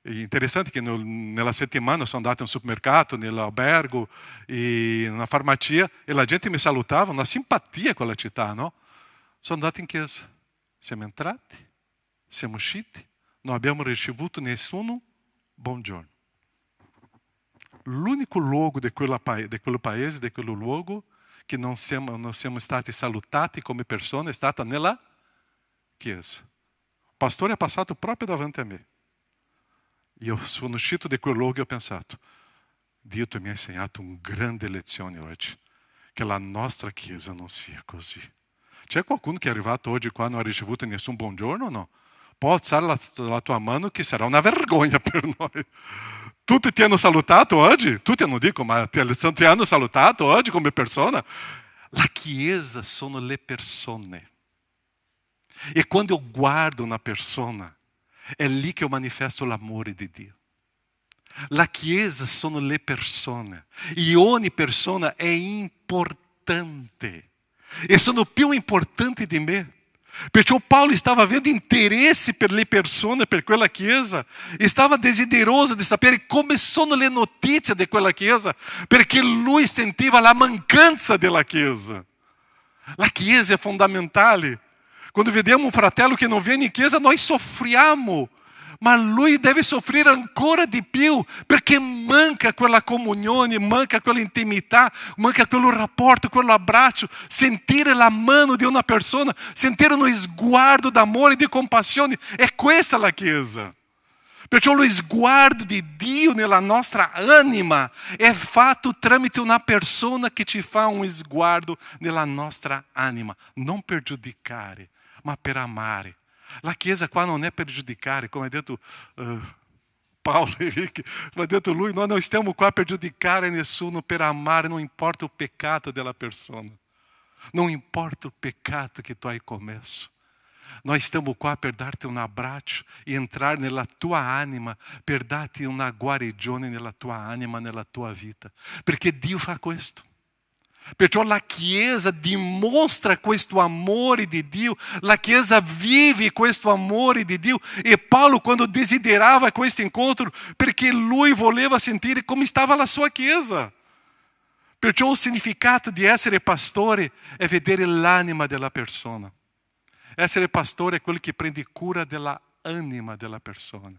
S1: È interessante che nella settimana sono andato in un supermercato, nell'albergo, e in una farmacia, e la gente mi salutava, una simpatia quella città, no? Sono andato in chiesa. Siamo entrati, siamo usciti, non abbiamo ricevuto nessun buongiorno. L'unico luogo di quel paese, di quel luogo, che non siamo stati salutati come persone, è stata nella chiesa. Il pastore è passato proprio davanti a me. Io sono uscito di quel luogo e ho pensato, Dio tu mi hai insegnato una grande lezione oggi, che la nostra chiesa non sia così. C'è qualcuno che è arrivato oggi qua e non ha ricevuto nessun buongiorno o no? Può alzare la tua mano che sarà una vergogna per noi. Tutti ti hanno salutato oggi? Tutti non dico, ma ti hanno salutato oggi come persona? La chiesa sono le persone. E quando io guardo una persona, è lì che io manifesto l'amore di Dio. La chiesa sono le persone. E ogni persona è importante. E sono più importanti di me. Perciò Paolo stava avendo interesse per le persone, per quella chiesa. E stava desideroso di sapere come sono le notizie di quella chiesa, perché lui sentiva la mancanza della chiesa. La chiesa è fondamentale. Quando vediamo un fratello che non viene in chiesa, noi soffriamo. Ma lui deve soffrire ancora di più, perché manca quella comunione, manca quella intimità, manca quello rapporto, quello abbraccio, sentire la mano di una persona, sentire uno sguardo d'amore e di compassione. È questa la Chiesa. Perciò lo sguardo di Dio nella nostra anima è fatto tramite una persona che ci fa un sguardo nella nostra anima, non per giudicare, ma per amare. La Chiesa qua non è per giudicare, come ha detto Paolo e Vicky, come ha detto lui, noi non stiamo qua per giudicare nessuno, per amare, non importa il peccato della persona, non importa il peccato che tu hai commesso. Noi stiamo qua per darti un abbraccio e entrare nella tua anima, per darti una guarigione nella tua anima, nella tua vita, perché Dio fa questo. Perciò la Chiesa dimostra questo amore di Dio, la Chiesa vive questo amore di Dio. E Paolo, quando desiderava questo incontro, perché lui voleva sentire come stava la sua Chiesa. Perciò il significato di essere pastore è vedere l'anima della persona. Essere pastore è quello che prende cura della anima della persona.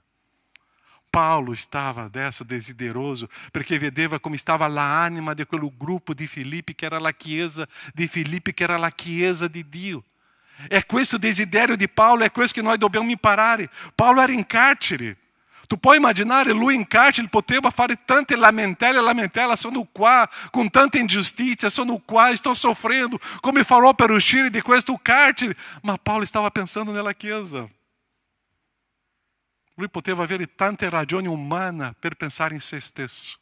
S1: Paolo stava adesso desideroso perché vedeva come stava l'anima di quel gruppo di Filippi, che era la Chiesa di Filippi, che era la Chiesa di Dio. È questo desiderio di Paolo, è questo che noi dobbiamo imparare. Paolo era in carcere. Tu puoi immaginare, lui in carcere poteva fare tante lamentele, sono qua con tanta ingiustizia, sono qua, sto soffrendo, come farò per uscire di questo carcere? Ma Paolo stava pensando nella Chiesa. Lui poteva avere tante ragioni umane per pensare in se stesso.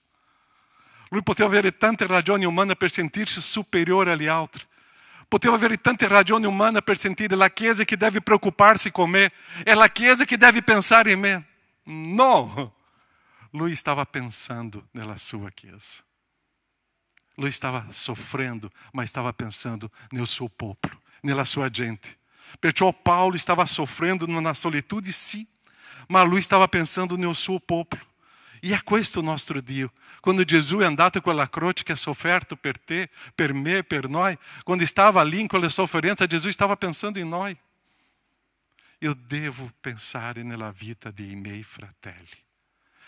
S1: Lui poteva avere tante ragioni umane per sentirsi superiore agli altri. Poteva avere tante ragioni umane per sentire la Chiesa che deve preoccuparsi con me, è la Chiesa che deve pensare in me. No! Lui stava pensando nella sua Chiesa. Lui stava soffrendo, ma stava pensando nel suo popolo, nella sua gente. Perciò Paolo stava soffrendo nella solitude, sì, ma lui stava pensando nel suo popolo. E è questo il nostro Dio. Quando Gesù è andato a quella croce che ha sofferto per te, per me, per noi, quando stava lì in quella sofferenza, Gesù stava pensando in noi. Eu devo pensare nella vita dei miei fratelli.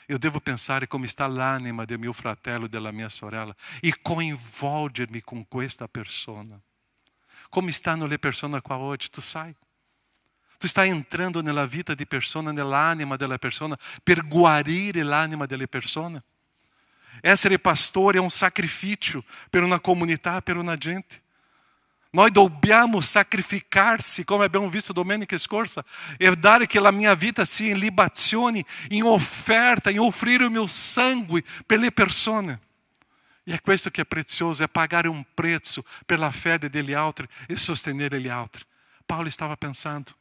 S1: Eu devo pensare come sta l'anima del mio fratello e della mia sorella e coinvolgermi con questa persona. Come stanno le persone qua oggi, tu sai? Tu stai entrando nella vita di persona, nell'anima della persona, per guarire l'anima delle persone. Essere pastore è un sacrificio per una comunità, per una gente. Noi dobbiamo sacrificarsi, come abbiamo visto domenica scorsa, e dare che la mia vita sia in libazione, in offerta, in offrire il mio sangue per le persone. E è questo che è prezioso, è pagare un prezzo per la fede degli altri e sostenere gli altri. Paolo stava pensando.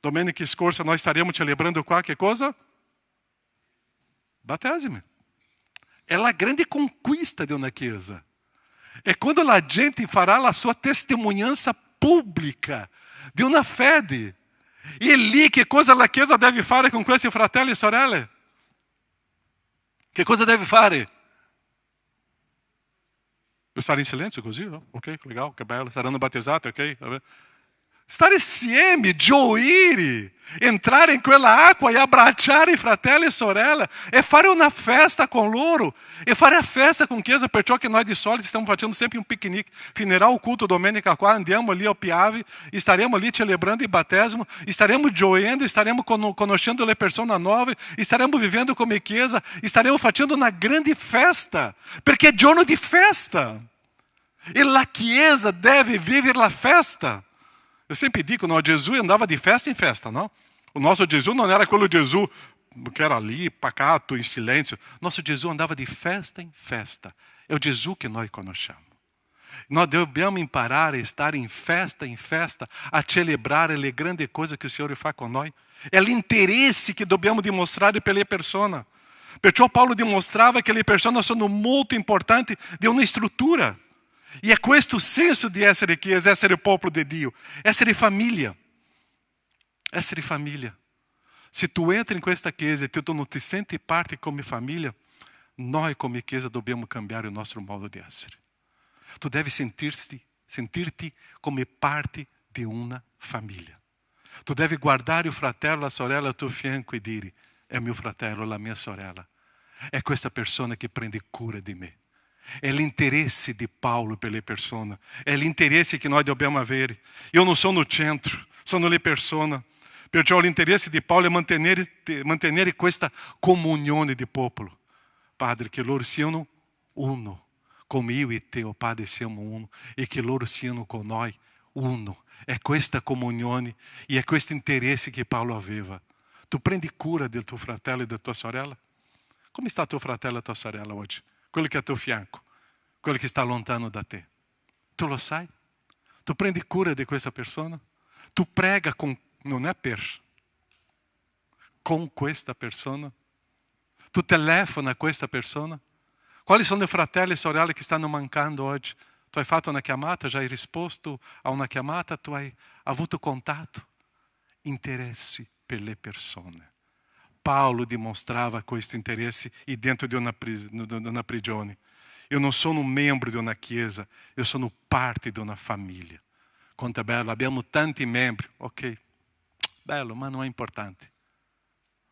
S1: Domenica scorsa nós estaremos celebrando qualche cosa? Battesimo. È la grande conquista di una chiesa. È quando la gente farà la sua testimonianza pubblica di una fede. E lì che cosa la chiesa deve fare con questi fratelli e sorelle? Che cosa deve fare? Stare in silenzio così, no? Ok, legal, che bello, saranno battezzati, ok? Stare insieme, gioire, entrare in quella acqua e abbracciare i fratelli e sorelle e fare una festa con loro e fare a festa com chiesa, perciò che noi di solito stiamo facendo sempre un piquenique. Finirà o culto domenica qua, andiamo ali ao Piave, estaremo ali celebrando il battesimo, estaremo gioendo, estaremo conoscendo le persone nuove, estaremo vivendo come chiesa, estaremo facendo una grande festa, perché è giorno di festa. E la chiesa deve vivere la festa. Eu sempre digo, não, Jesus andava de festa em festa, não? O nosso Jesus não era aquele Jesus que era ali, pacato, em silêncio. Nosso Jesus andava de festa em festa. É o Jesus que nós conhecemos. Nós devemos parar e estar em festa, a celebrar as grandes coisas que o Senhor faz com nós. É o interesse que devemos demonstrar pela persona. Perciò Paulo dimostrava que le persone sono molto importanti di una struttura. E è questo il senso di essere chiesa, essere popolo di Dio, essere famiglia. Essere famiglia. Se tu entra in questa chiesa e tu non ti senti parte come famiglia, noi come chiesa dobbiamo cambiare il nostro modo di essere. Tu devi sentirti come parte di una famiglia. Tu devi guardare il fratello, la sorella al tuo fianco e dire: è mio fratello, la mia sorella. È questa persona che prende cura di me. È l'interesse di Paolo per le persone. È l'interesse che noi dobbiamo avere. Io non sono il centro, sono le persone. Perciò l'interesse di Paolo è mantenere questa comunione di popolo. Padre, che loro siano uno, come io e te, oh Padre, siamo uno, e che loro siano con noi uno. È questa comunione e è questo interesse che Paolo aveva. Tu prendi cura del tuo fratello e della tua sorella? Come sta tuo fratello e tua sorella oggi? Quello che è a tuo fianco, quello che sta lontano da te. Tu lo sai? Tu prendi cura di questa persona? Tu prega non è con questa persona? Tu telefona a questa persona? Quali sono i fratelli e sorelle che stanno mancando oggi? Tu hai fatto una chiamata, già hai risposto a una chiamata, tu hai avuto contatto? Interessi per le persone. Paolo dimostrava questo interesse e dentro di una prigione. Io non sono un membro di una chiesa, io sono parte di una famiglia. Quanto è bello, abbiamo tanti membri, ok, bello, ma non è importante.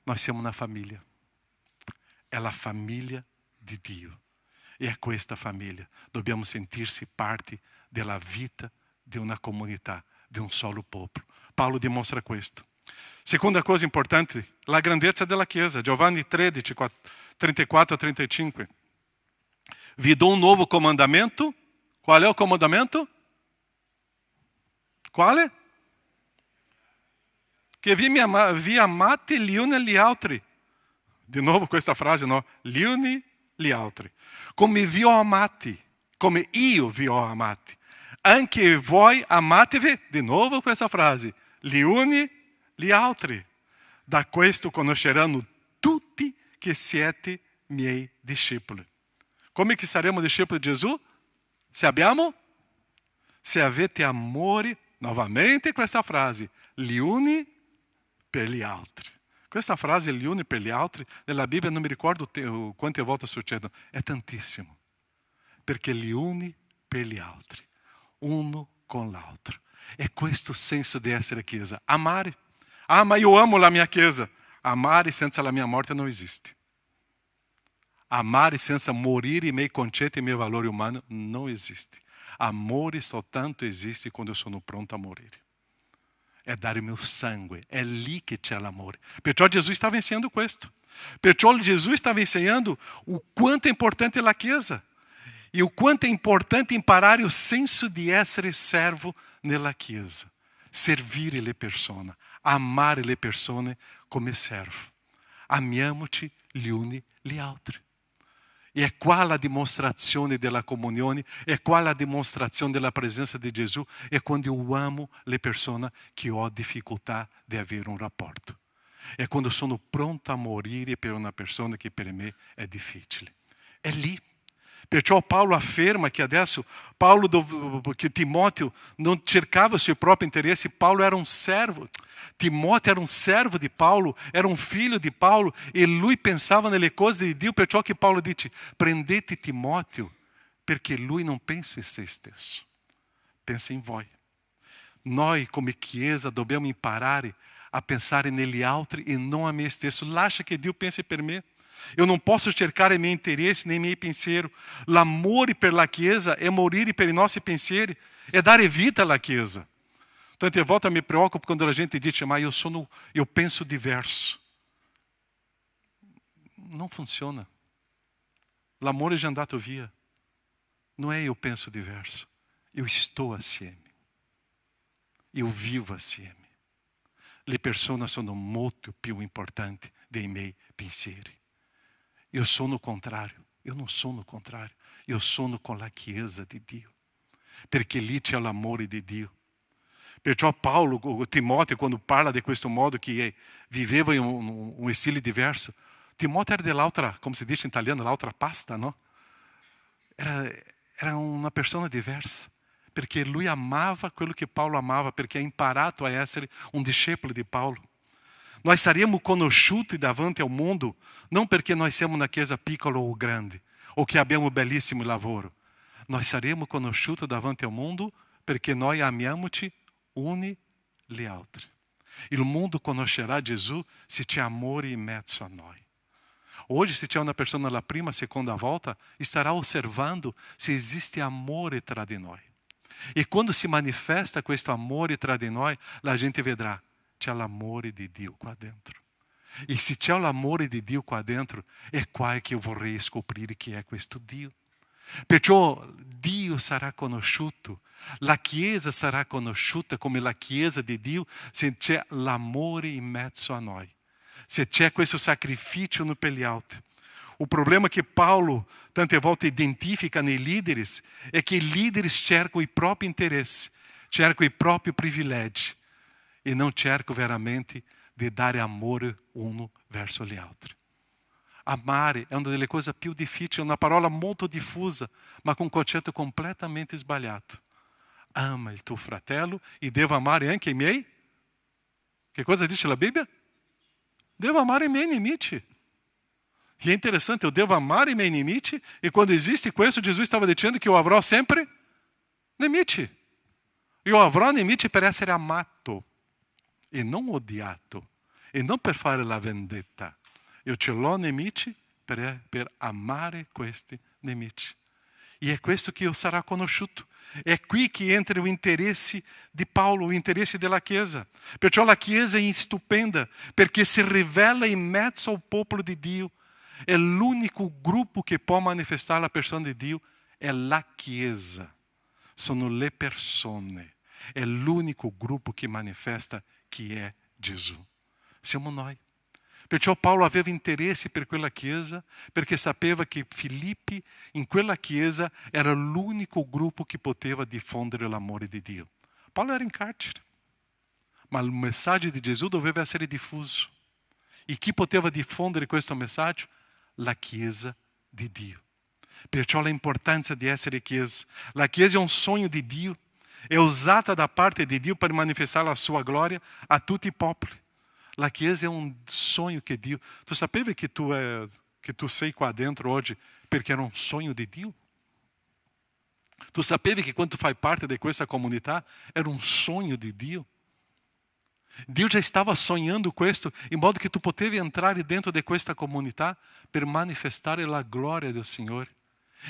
S1: Noi siamo una famiglia. È la famiglia di Dio. E è questa famiglia. Dobbiamo sentirsi parte della vita di una comunità, di un solo popolo. Paolo dimostra questo. Seconda cosa importante, la grandezza della Chiesa. Giovanni 13, 34-35. Vi do un nuovo comandamento. Qual è il comandamento? Quale? Che vi amate gli uni agli altri. Di nuovo questa frase, no? Gli uni gli altri. Come vi ho amati, come io vi ho amati. Anche voi amatevi, di nuovo questa frase, gli uni gli altri. Da questo conosceranno tutti che siete miei discepoli. Come che saremo discepoli di Gesù? Se avete amore, novamente questa frase, gli uni per gli altri. Questa frase, gli uni per gli altri, nella Bibbia non mi ricordo quante volte succede, è tantissimo. Perché gli uni per gli altri, uno con l'altro. È questo senso di essere chiesa. Amare. Ah, ma io amo la mia chiesa. Amare senza la mia morte non esiste. Amare senza morire i miei concetti e i miei valori umani non esiste. Amore soltanto esiste quando io sono pronto a morire. È dare il mio sangue, è lì che c'è l'amore. Perciò Gesù stava insegnando questo. Perciò Gesù stava insegnando o quanto è importante la Chiesa e o quanto è importante imparare il senso di essere servo nella Chiesa. Servire le persone, amare le persone come servo. Amiamoci gli uni gli altri. E qua la dimostrazione della comunione, è qua la dimostrazione della presenza di Gesù, è quando io amo le persone che ho difficoltà di avere un rapporto. È quando sono pronto a morire per una persona che per me è difficile. È lì. Perciò Paolo afferma che adesso che Timoteo non cercava i suoi propri interessi, Paolo era un servo. Timoteo era un servo di Paolo, era un figlio di Paolo e lui pensava nelle cose di Dio, perciò che Paolo dice: prendete Timoteo perché lui non pensa in se stesso, pensa in voi. Noi come Chiesa dobbiamo imparare a pensare negli altri e non a me stesso. Lascia che Dio pensi per me. Eu não posso cercare i miei interessi nem i miei pensieri. L'amore per la Chiesa è morire per i nostri pensieri, è dare vita alla Chiesa. Tante volte mi preoccupo quando a gente dice: ma eu penso diverso. Não funciona. L'amore è già andato via. Non è eu penso diverso. Eu estou assieme. Eu vivo assieme. Le persone sono molto più importanti dei miei pensieri. Eu sono o contrário. Eu não sono o contrário. Eu sono con la Chiesa di Dio. Perché lì c'è l'amore di Dio. Perciò Paolo, Timoteo, quando parla di questo modo che viveva in un stile diverso, Timoteo era dell'altra, come si dice in italiano, l'altra pasta, no? Era una persona diversa. Perché lui amava quello che Paolo amava, perché ha imparato a essere un discepolo di Paolo. Nós saremo conosciuti davanti ao mundo, não perché noi siamo una chiesa piccola o grande, o che abbiamo bellissimo lavoro. Noi saremo conosciuti davanti ao mundo perché noi amiamoci uni gli altri. Il mondo conoscerà Gesù se c'è amore in mezzo a noi. Hoje, se c'è una persona alla prima, seconda volta, starà osservando se esiste amore tra di noi. E quando si manifesta questo amore tra di noi, la gente vedrà: c'è l'amore di Dio qua dentro. E se c'è l'amore di Dio qua dentro, è qua che io vorrei scoprire chi è questo Dio. Perciò Dio sarà conosciuto, la Chiesa sarà conosciuta come la Chiesa di Dio se c'è l'amore in mezzo a noi, se c'è questo sacrificio no per gli altri. O problema che Paulo tante volte identifica nei leader è che i leader cercano i propri interessi, cercano i propri privilegi e non cercano veramente di dare amore uno verso gli altri. Amare è una delle cose più difficili, è una parola molto diffusa, ma con un concetto completamente sbagliato. Ama il tuo fratello e devo amare anche i miei? Che cosa dice la Bibbia? Devo amare i miei nemici. E è interessante, eu devo amare i miei nemici, e quando esiste questo, Gesù stava dicendo che io avrò sempre nemici. Io avrò nemici per essere amato e non odiato, e non per fare la vendetta. Io ce l'ho nemici per amare questi nemici. E è questo che io sarà conosciuto. È qui che entra o interesse di Paolo, o interesse della Chiesa. Perciò la Chiesa è stupenda, perché si rivela in mezzo al popolo di Dio. È l'unico gruppo che può manifestare la persona di Dio, è la Chiesa. Sono le persone. È l'unico gruppo che manifesta chi è Gesù. Siamo noi. Perciò Paolo aveva interesse per quella chiesa, perché sapeva che Filippi in quella chiesa era l'unico gruppo che poteva diffondere l'amore di Dio. Paolo era in carcere, ma il messaggio di Gesù doveva essere diffuso. E chi poteva diffondere questo messaggio? La chiesa di Dio. Perciò l'importanza di essere chiesa. La chiesa è un sogno di Dio, è usata da parte di Dio per manifestare la sua gloria a tutti i popoli. La Chiesa è un sogno che Dio... Tu sapevi che tu sei qua dentro oggi perché era un sogno di Dio? Tu sapevi che quando tu fai parte di questa comunità era un sogno di Dio? Dio già stava sognando questo, in modo che tu potevi entrare dentro di questa comunità per manifestare la gloria del Signore.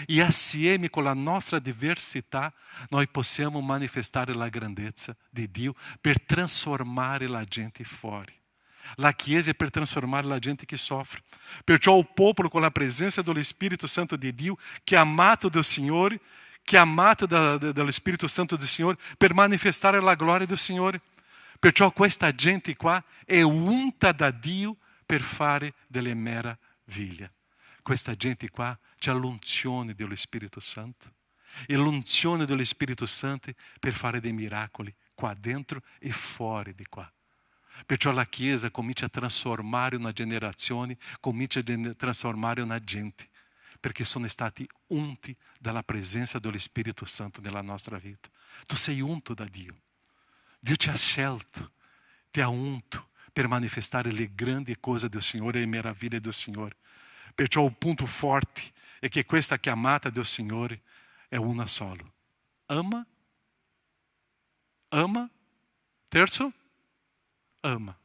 S1: E assieme con la nostra diversità noi possiamo manifestare la grandezza di Dio per trasformare la gente fuori. La Chiesa è per trasformare la gente che soffre. Perciò il popolo con la presenza dello Spirito Santo di Dio, che è amato del Signore, che è amato dallo Spirito Santo del Signore, per manifestare la gloria del Signore. Perciò questa gente qua è unta da Dio per fare delle meraviglie. Questa gente qua c'è l'unzione dello Spirito Santo. E l'unzione dello Spirito Santo per fare dei miracoli qua dentro e fuori di qua. Perciò la Chiesa comincia a trasformare una generazione, comincia a trasformare una gente, perché sono stati unti dalla presenza dello Spirito Santo nella nostra vita. Tu sei unto da Dio. Dio ti ha scelto, ti ha unto per manifestare le grandi cose del Signore e le meraviglie del Signore. Perciò il punto forte è che questa chiamata del Signore è una sola. Ama. Ama. Terzo. Ama.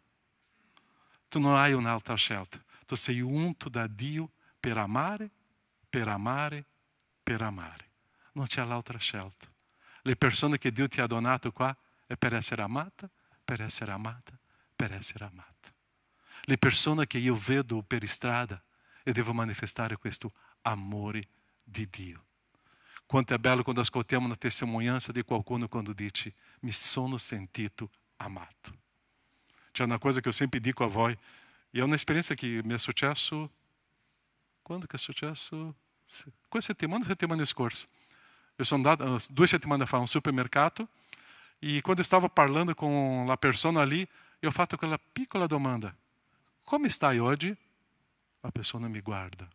S1: Tu non hai un'altra scelta. Tu sei unto da Dio per amare, per amare, per amare. Non c'è l'altra scelta. Le persone che Dio ti ha donato qua è per essere amata, per essere amata, per essere amata. Le persone che io vedo per strada e devo manifestare questo amore di Dio. Quanto è bello quando ascoltiamo una testimonianza di qualcuno quando dice mi sono sentito amato. C'è una cosa che io sempre dico a voi, e è un'esperienza che mi è successo, quando che è successo? Questa settimana scorsa. Io sono andato 2 settimane fa a un supermercato e quando stavo parlando con la persona lì, io ho fatto quella piccola domanda. Come stai oggi? La persona mi guarda.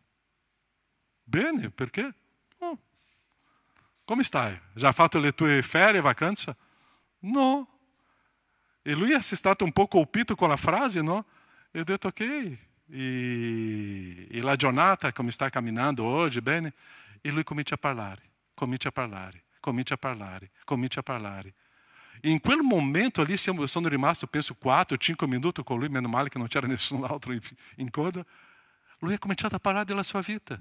S1: Bene, perché? Oh. Come stai? Già fatto le tue ferie, vacanze? No. E lui è stato un po' colpito con la frase, no? E ho detto ok. E la giornata, come sta camminando oggi, bene? E lui comincia a parlare. E in quel momento lì sono rimasto, penso, 4-5 minuti con lui, meno male che non c'era nessun altro in coda. Lui ha cominciato a parlare della sua vita.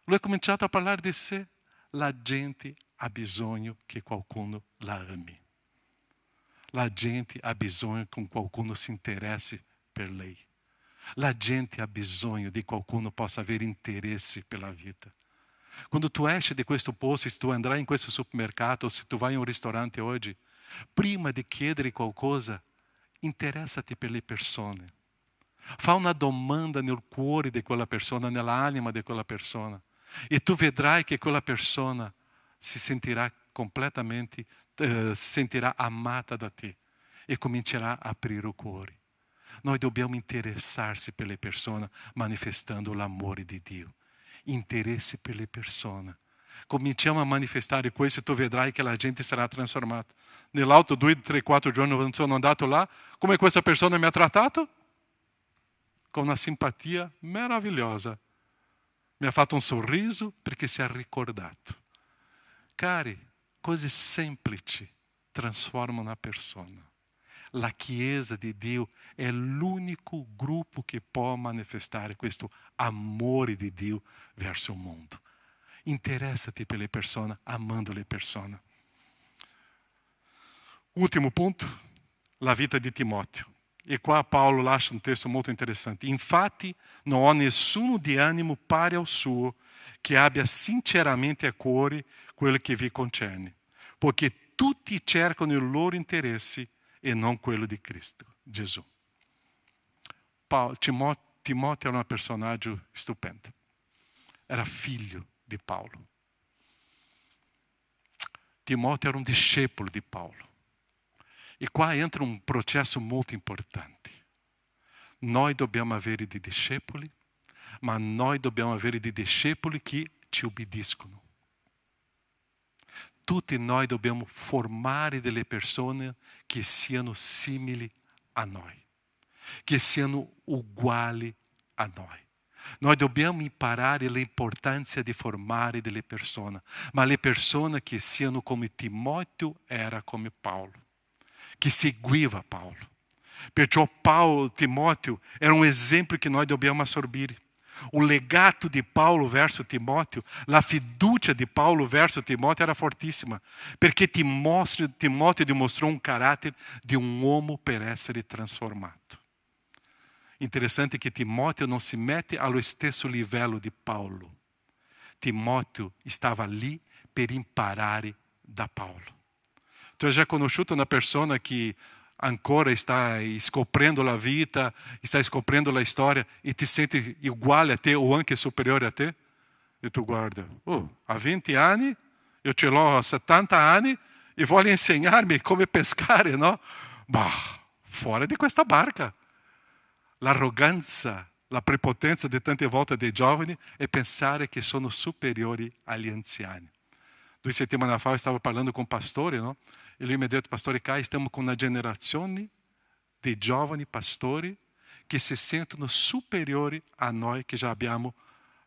S1: Lui ha cominciato a parlare di sé. La gente ha bisogno che qualcuno la ami. La gente ha bisogno che qualcuno si interessi per lei. La gente ha bisogno di qualcuno possa avere interesse pela vita. Quando tu esci di questo posto, se tu andrai in questo supermercato, se tu vai in un ristorante oggi, prima di chiedere qualcosa, interessati per le persone. Fa una domanda nel cuore di quella persona, nell'anima di quella persona. E tu vedrai che quella persona si sentirà completamente, sentirà amata da te e comincerà a aprire il cuore. Noi dobbiamo interessarsi per le persone manifestando l'amore di Dio. Interesse per le persone. Cominciamo a manifestare questo e tu vedrai che la gente sarà trasformata. Nell'altro 2, 3, 4 giorni quando sono andato là, come questa persona mi ha trattato? Con una simpatia meravigliosa. Mi ha fatto un sorriso perché si è ricordato. Cari, cose semplici trasformano una persona. La Chiesa di Dio è l'unico gruppo che può manifestare questo amore di Dio verso il mondo. Interessati per le persone, amando le persone. Ultimo punto, la vita di Timoteo. E qua Paolo lascia un testo molto interessante. Infatti non ho nessuno di animo pari al suo che abbia sinceramente a cuore quello che vi concerne, poiché tutti cercano il loro interesse e non quello di Cristo, Gesù. Timoteo era un personaggio stupendo. Era figlio di Paolo. Timoteo era un discepolo di Paolo. E qua entra un processo molto importante. Noi dobbiamo avere dei discepoli, ma noi dobbiamo avere dei discepoli che ci obbediscono. Tutti noi dobbiamo formare delle persone che siano simili a noi, che siano uguali a noi. Noi dobbiamo imparare l'importanza di formare delle persone, ma le persone che siano come Timoteo era come Paolo, che seguiva Paolo. Perciò Timoteo era un esempio che noi dobbiamo assorbire. O legato di Paulo verso Timoteo, la fiducia di Paulo verso Timoteo era fortissima, perché Timoteo dimostrou un caráter di un uomo per essere trasformato. Interessante che Timoteo non si mette allo stesso livello di Paolo. Timoteo stava lì per imparare da Paolo. Tu hai già conosciuto una persona che ancora sta scoprendo la vita, sta scoprendo la storia e ti senti uguale a te o anche superiore a te? e tu guarda, há 20 anni io ce l'ho a 70 anni e voglio insegnarmi come pescare, no? Bah, fuori di questa barca. L'arroganza, la prepotenza di tante volte dei giovani è pensare che sono superiori agli anziani. 2 settimane fa stavo parlando con un pastore, no? E lui mi ha detto, pastore Kai, stiamo con una generazione di giovani pastori che si sentono superiori a noi che già abbiamo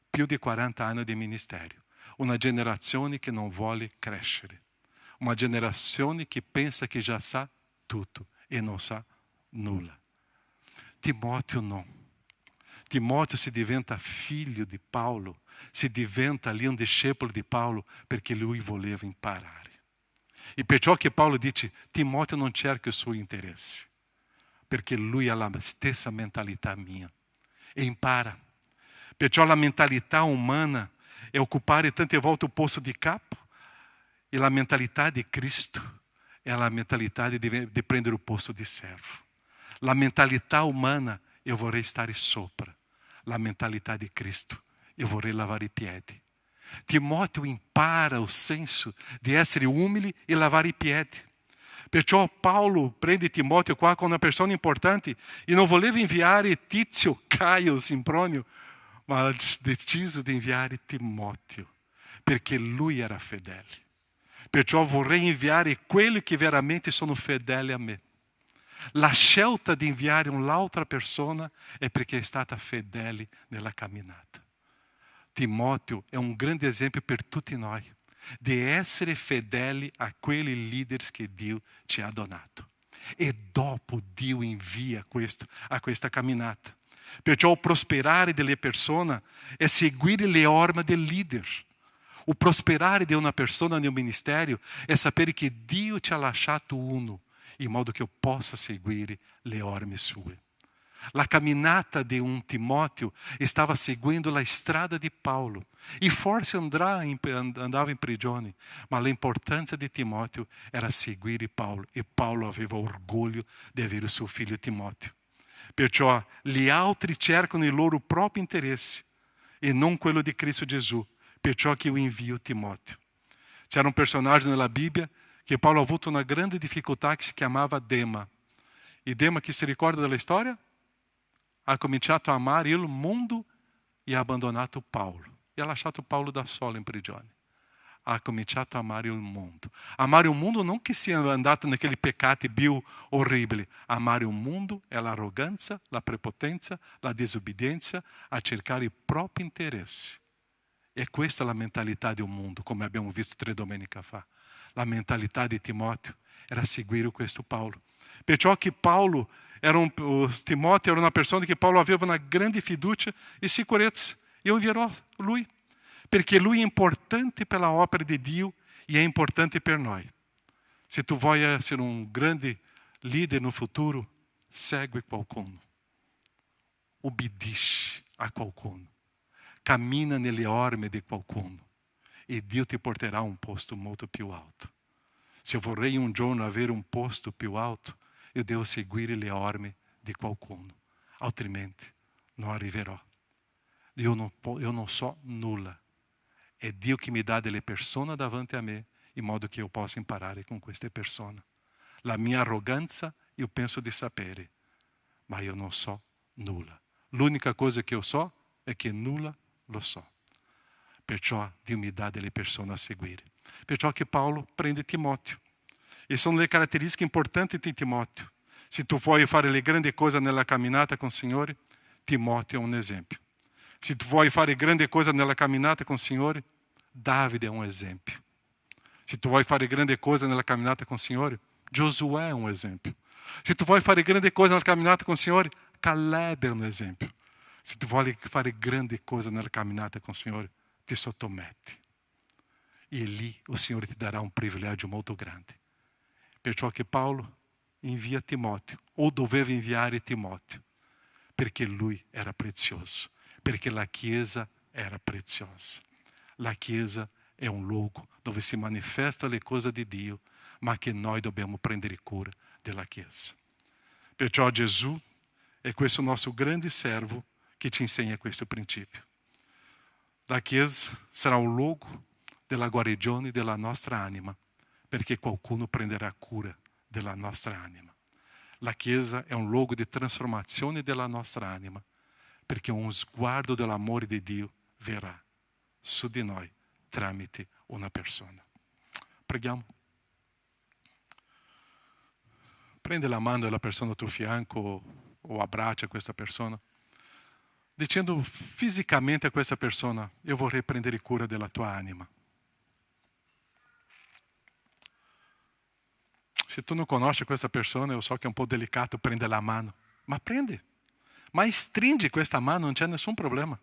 S1: più di 40 anni di ministero. Una generazione che non vuole crescere. Uma generazione che pensa che già sa tutto e non sa nulla. Timóteo não. Timóteo se diventa figlio di Paulo, se diventa ali un discepolo di Paulo perché lui voleva imparare. E perciò che Paulo dice, Timóteo non cerca il suo interesse, perché lui ha la stessa mentalità mia e impara. Perciò la mentalità umana è occupare tante volte il posto di capo e la mentalità di Cristo è la mentalità di prendere il posto di servo. La mentalità umana, io vorrei stare sopra. La mentalità di Cristo, io vorrei lavare i piedi. Timóteo impara il senso di essere umili e lavare i piedi. Perciò Paolo prende Timóteo qua come una persona importante e non voleva inviare Tizio, Caio, Sempronio, ma ha deciso di inviare Timóteo, perché lui era fedele. Perciò vorrei inviare quelli che veramente sono fedeli a me. La scelta di inviare un'altra persona è perché è stata fedele nella camminata. Timóteo è un grande esempio per tutti noi di essere fedeli a quelli leaders che Dio ci ha donato. E dopo Dio invia questo a questa camminata. Perciò il prosperare delle persone è seguire le orme del leader. Il prosperare di una persona nel ministero è sapere che Dio ci ha lasciato uno in modo che io possa seguire le orme sue. La camminata di un Timóteo stava seguendo la strada di Paulo e forse andava in prigione, ma l'importanza di Timóteo era seguire Paulo e Paulo aveva orgoglio di avere il suo figlio Timóteo. Perciò gli altri cercano il loro proprio interesse e non quello di Cristo Gesù, perciò che io invio Timóteo. C'era un personaggio nella Bibbia che Paulo ha avuto una grande difficoltà che si chiamava Dema. E Dema, chi si ricorda della storia? Ha cominciato a amare il mondo e ha abbandonato Paulo. E ha lasciato Paulo da solo in prigione. Ha cominciato a amare il mondo. Amare il mondo non che sia andato naquele peccati bio orribili. Amare il mondo è l'arroganza, la prepotenza, la disobbedienza a cercare il proprio interesse. E questa è la mentalità di un mondo, come abbiamo visto 3 domeniche fa. La mentalità di Timóteo era seguire questo Paulo. Perciò che Timóteo era una persona che Paulo aveva una grande fiducia e sicurezza. E invierò lui, perché lui è importante per la opera di Dio e è importante per noi. Se tu vuoi essere un grande leader no futuro, segue qualcuno. Obbedisci a qualcuno. Cammina nelle orme di qualcuno. E Dio ti porterà a un posto molto più alto. Se eu vorrei un giorno avere un posto più alto, io devo seguire le orme di qualcuno. Altrimenti non arriverò. Io non so nulla. È Dio che mi dà delle persone davanti a me in modo che io possa imparare con queste persone. La mia arroganza, io penso di sapere, ma io non so nulla. L'unica cosa che io so è che nulla lo so. Perciò Dio mi dà delle persone a seguire. Perciò che Paulo prende Timóteo. E sono le caratteristiche importanti di Timóteo. Se tu vuoi fare le grandi cose nella camminata con il Signore, Timóteo è un esempio. Se tu vuoi fare grandi cose nella camminata con il Signore, Davide è un esempio. Se tu vuoi fare grandi cose nella camminata con il Signore, Giosuè è un esempio. Se tu vuoi fare grandi cose nella camminata con il Signore, Caleb è un esempio. Se tu vuoi fare grandi cose nella camminata con il Signore, ti sottometti. E lì il Signore ti darà un privilegio molto grande. Perciò che Paolo invia Timóteo, o doveva inviare Timóteo, perché lui era prezioso, perché la Chiesa era preziosa. La Chiesa è un luogo dove si manifesta le cose di Dio, ma che noi dobbiamo prendere cura della Chiesa. Perciò Gesù è questo nostro grande servo che ci insegna questo principio. La Chiesa sarà un luogo della guarigione della nostra anima, perché qualcuno prenderà cura della nostra anima. La Chiesa è un luogo di trasformazione della nostra anima, perché un sguardo dell'amore di Dio verrà su di noi tramite una persona. Preghiamo. Prende la mano della persona al tuo fianco o abbraccia questa persona, dicendo fisicamente a questa persona: io vorrei prendere cura della tua anima. Se tu non conosci questa persona, io so che è un po' delicato prendere la mano, ma prendi, ma stringi questa mano, non c'è nessun problema.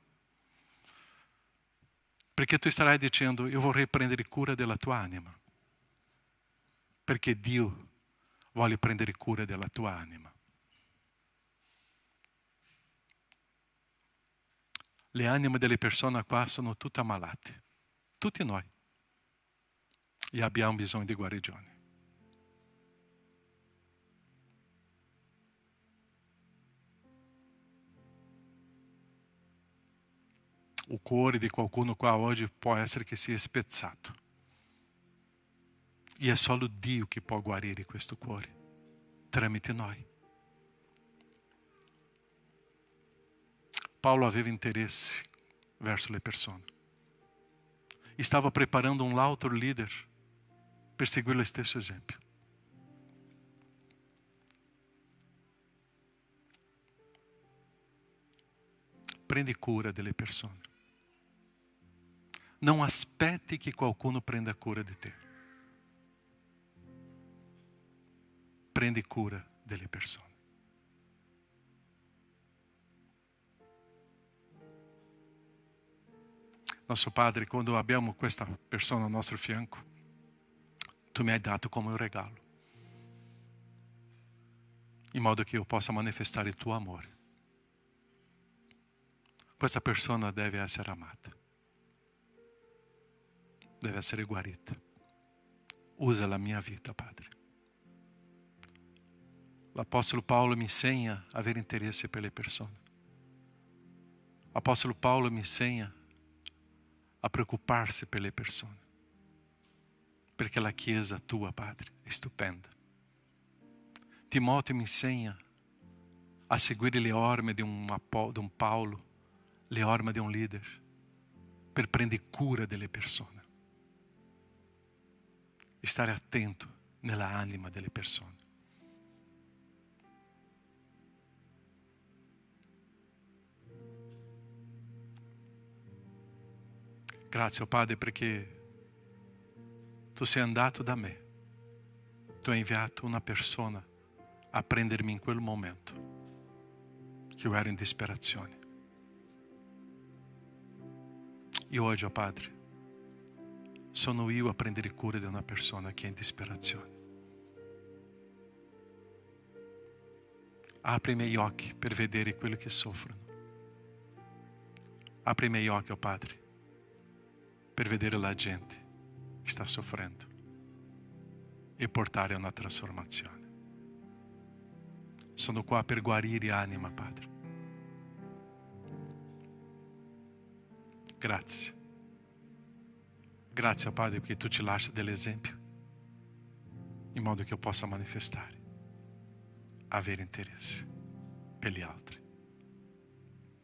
S1: Perché tu starai dicendo: io vorrei prendere cura della tua anima. Perché Dio vuole prendere cura della tua anima. Le anime delle persone qua sono tutte ammalate. Tutti noi. E abbiamo bisogno di guarigione. O cuore di qualcuno qua oggi può essere che sia spezzato. E è solo Dio che può guarire questo cuore, tramite noi. Paulo aveva interesse verso le persone. E stava preparando um outro líder per seguire lo stesso esempio. Prendi cura delle persone. Não aspetti che qualcuno prenda cura di te. Prendi cura delle persone. Nosso Padre, quando abbiamo questa persona al nostro fianco, tu mi hai dato come un regalo, in modo che io possa manifestare il tuo amore. Questa persona deve essere amata, deve essere guarita. Usa la mia vita, Padre. L'Apostolo Paulo mi insegna a avere interesse per le persone. L'Apostolo Paulo mi insegna a preoccuparsi per le persone. Perché la Chiesa tua, Padre, è stupenda. Timóteo mi insegna a seguire le orme di un Paulo, le orme di un leader, per prendere cura delle persone. E stare attento nella anima delle persone. Grazie, oh Padre, perché tu sei andato da me. Tu hai inviato una persona a prendermi in quel momento che io ero in disperazione. E oggi, oh Padre, sono io a prendere cura di una persona che è in disperazione. Apri i miei occhi per vedere quello che soffrono. Apri i miei occhi, oh Padre, per vedere la gente che sta soffrendo e portare a una trasformazione. Sono qua per guarire l'anima, Padre. Grazie. Grazie, Padre, perché tu ci lasci dell'esempio, in modo che io possa manifestare, avere interesse per gli altri.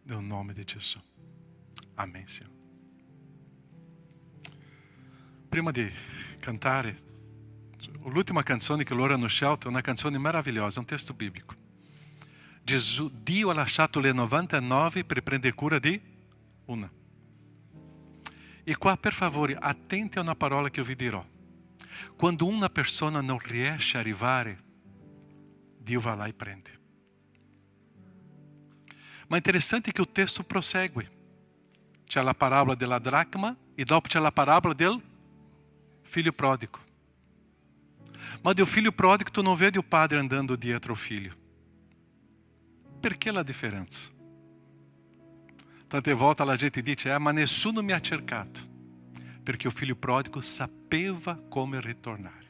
S1: Nel nome di Gesù. Amen, Signore. Prima di cantare, l'ultima canzone che loro hanno scelto è una canzone meravigliosa, un testo biblico. Dio ha lasciato le 99 per prendere cura di una. E qua, per favore, attenti a una parola che io vi dirò. Quando una persona non riesce a arrivare, Dio va là e prende. Ma è interessante che il testo prosegue. C'è la parabola della dracma e dopo c'è la parabola del figlio prodigo. Ma del figlio prodigo tu non vedi il padre andando dietro al figlio. Perché la differenza? Tante volte la gente dice: ma nessuno mi ha cercato. Perché il figlio prodigo sapeva come ritornare.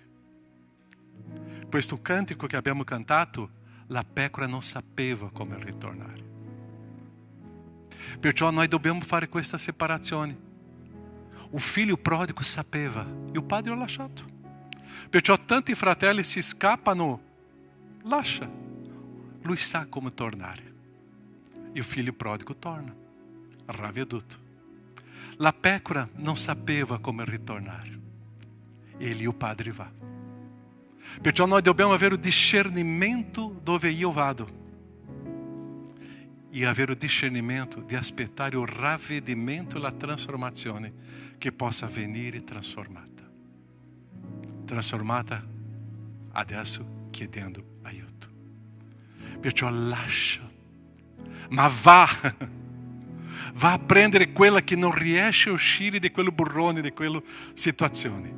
S1: Questo cantico che abbiamo cantato, la pecora non sapeva come ritornare. Perciò noi dobbiamo fare questa separazione. Il figlio prodigo sapeva e il padre l'ha lasciato. Perciò tanti fratelli si scappano, lascia. Lui sa come tornare. E il figlio prodigo torna, ravveduto. La pecora non sapeva come ritornare. E lì il padre va. Perciò noi dobbiamo avere il discernimento dove io vado. E avere il discernimento di aspettare il ravvedimento e la trasformazione che possa venire trasformata. Trasformata adesso chiedendo aiuto. Perciò lascia, ma va a prendere quella che non riesce a uscire di quello burrone, di quella situazione.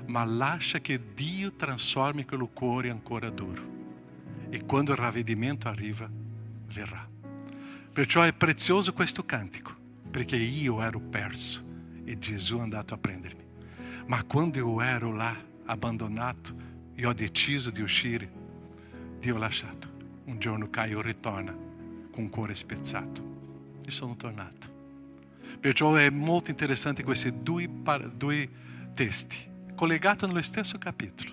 S1: Ma lascia che Dio trasformi quello cuore ancora duro. E quando il ravvedimento arriva, verrà. Perciò è prezioso questo cantico, perché io ero perso e Gesù è andato a prendermi. Ma quando io ero là, abbandonato, e ho deciso di uscire, Dio ha lasciato. Un giorno Caio ritorna con il cuore spezzato. E sono tornato. Perciò è molto interessante questi due testi, collegati nello stesso capitolo,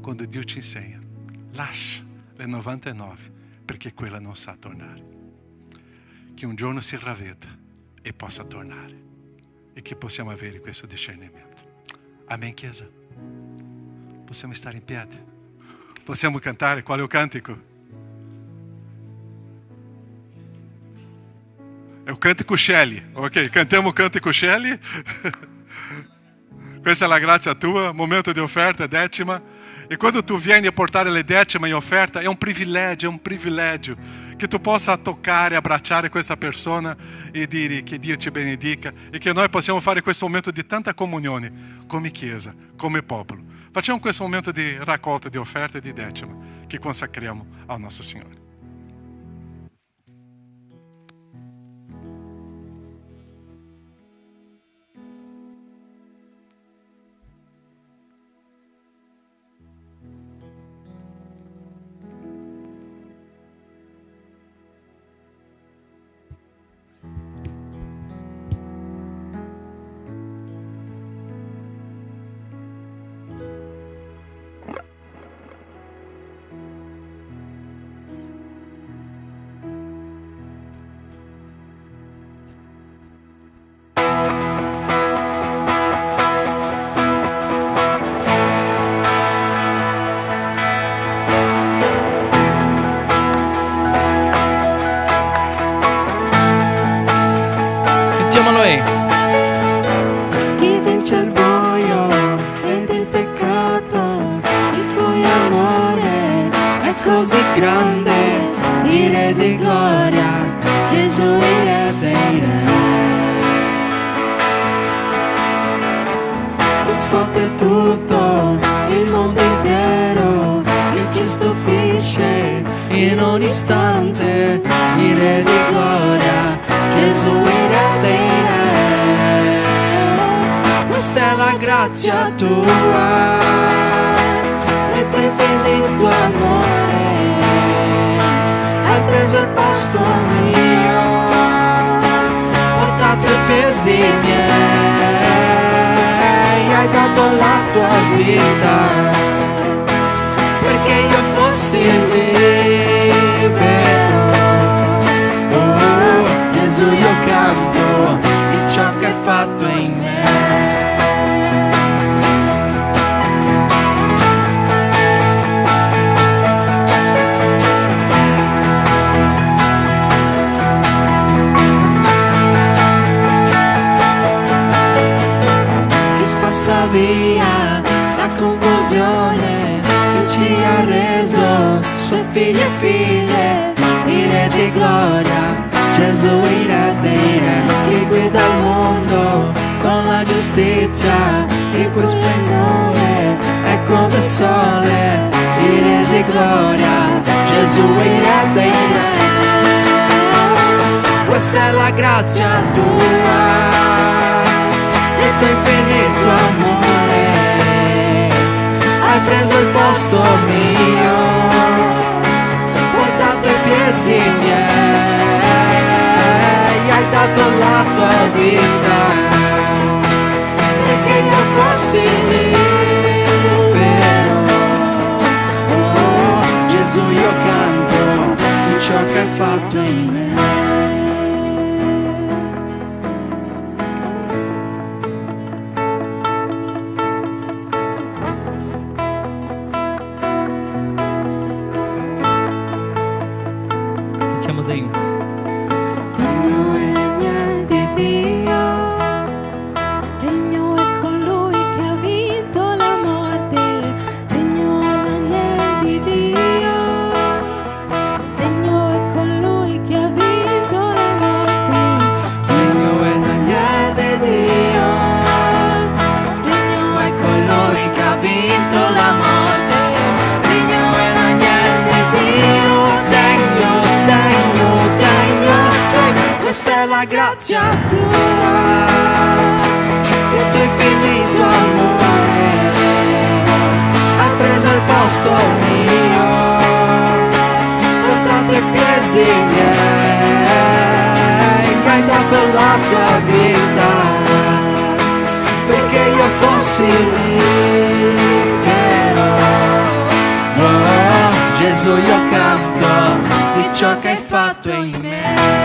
S1: quando Dio ci insegna, lascia le 99, perché quella non sa tornare. Che un giorno si ravveda e possa tornare. E che possiamo avere questo discernimento. Amen, Chiesa? Possiamo stare in piedi? Possiamo cantare? Qual è il cantico? È il cantico Shelley. Ok, cantiamo il cantico Shelley. Questa è la grazia tua, momento di offerta, decima. E quando tu vieni a portare le decime in offerta, è un privilegio che tu possa toccare, abbracciare questa persona e dire che Dio ti benedica e che noi possiamo fare questo momento di tanta comunione come Chiesa, come popolo. Facciamo questo momento di raccolta di offerte e di decima che consacriamo al nostro Signore.
S2: Mettiamolo lì.
S3: Chi vince il buio ed il peccato, il cui amore è così grande, il Re di gloria, Gesù il Re dei Re. Che scuote tutto, il mondo intero, che ci stupisce in un istante, il Re di gloria, Gesù il Re dei Re. Questa è la grazia tua, il tuo infinito amore, hai preso il posto mio, portato i pesi miei, hai dato la tua vita, perché io fossi libero. Oh, Gesù, io canto di ciò che hai fatto in me. Spazza via la confusione che ci ha reso suoi figli e figlie, il Re di gloria, Gesù il Re dei Re, che guida il mondo con la giustizia, il cui splendore è come sole, il Re di gloria, Gesù il Re dei Re. Questa è la grazia tua, il tuo infinito amore, hai preso il posto mio, portato i pesi miei, la tua vita, perché io fossi libero. Oh, Gesù, io canto di ciò che hai fatto in me.
S2: Cantiamo degno.
S3: Degno è l'agnello di Dio, degno è colui che ha vinto la morte, degno è l'agnello di Dio, degno è colui che ha vinto la morte, degno è l'agnello di Dio, degno è colui che ha vinto la morte, degno è l'agnello di Dio, degno, sei, questa è la grazia tua, che tu infinito amore hai preso il posto mio, portato ai piedi miei, che hai dato la tua vita, perché io fossi libero. Oh, Gesù, io canto di ciò che hai fatto in me.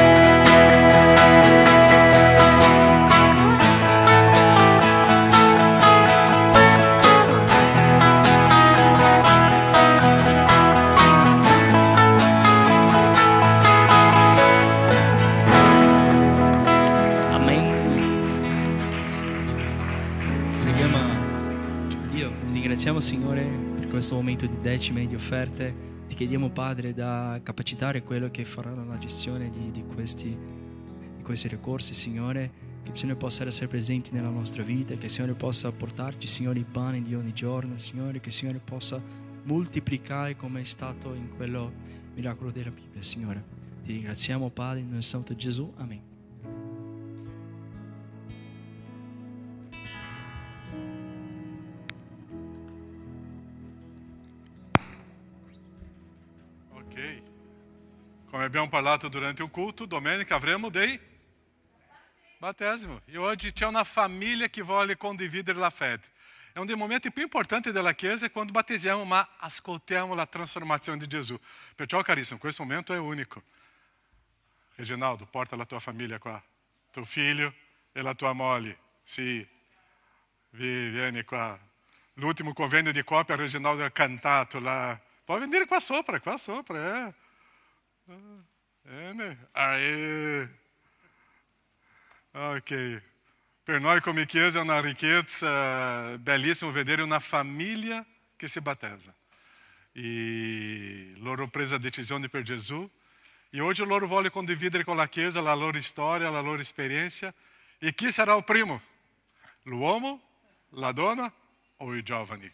S2: Amen. Preghiamo a Dio, ringraziamo Signore per questo momento di decime e di offerte. Ti chiediamo Padre da capacitare quello che faranno la gestione di questi ricorsi, Signore, che il Signore possa essere presente nella nostra vita, che il Signore possa portarci, Signore, i pani di ogni giorno, Signore, che il Signore possa moltiplicare come è stato in quello miracolo della Bibbia, Signore. Ti ringraziamo Padre, in nome santo Gesù, Amen.
S1: Ok. Come abbiamo parlato durante o culto, domenica avremo dei battesimo. E oggi c'è una famiglia che vuole condividere la fede. È un dei momenti più importanti della Chiesa quando battesiamo, ma ascoltiamo la trasformazione di Gesù. Perciò, carissimo, questo momento è unico. Reginaldo, porta la tua famiglia qua. Tuo figlio e la tua moglie. Sì, vieni qua. L'ultimo convegno di coppia, Reginaldo ha cantato lá. Pode venire qua sopra, Vieni. Aê. Ok. Per noi come Chiesa è una ricchezza bellissima vedere una famiglia che si battezza. E loro presa a decisione per Gesù. E oggi loro vogliono condividere con la Chiesa la loro storia, la loro esperienza. E chi sarà il primo? L'uomo, la donna o i giovani?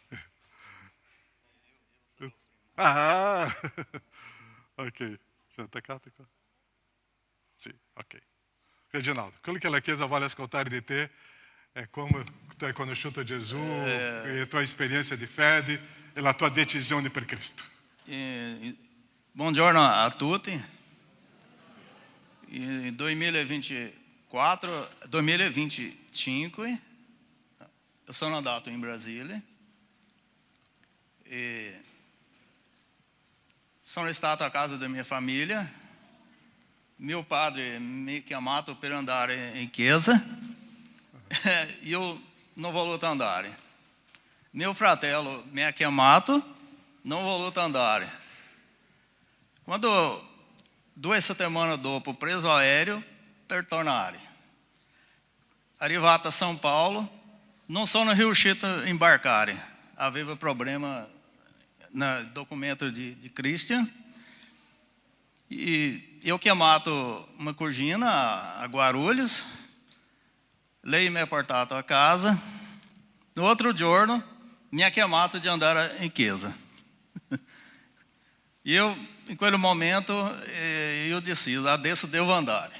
S1: Ah, ok. Já attaccato qua? Sì, ok. Reginaldo, quello che la Chiesa vuole ascoltare di te è come tu hai conosciuto Gesù, e la tua esperienza di fede e la tua decisione per Cristo.
S4: Buongiorno a tutti. In 2025 eu sono andato in Brasile e sono stato a casa da minha família. Meu padre mi ha chiamato per andare in chiesa e io non ho voluto andare. Mio fratello mi ha chiamato, non ho voluto andare. Quando 2 settimane dopo ho preso aereo per tornare. Arrivato a São Paulo, non sono riuscito a imbarcare. Aveva problema no documento de Christian. E eu ho chiamato uma cugina a Guarulhos. Lei mi ha portato a casa. No outro giorno mi ha chiamato di andare in chiesa. E eu, in quel momento, eu deciso, adesso devo andare.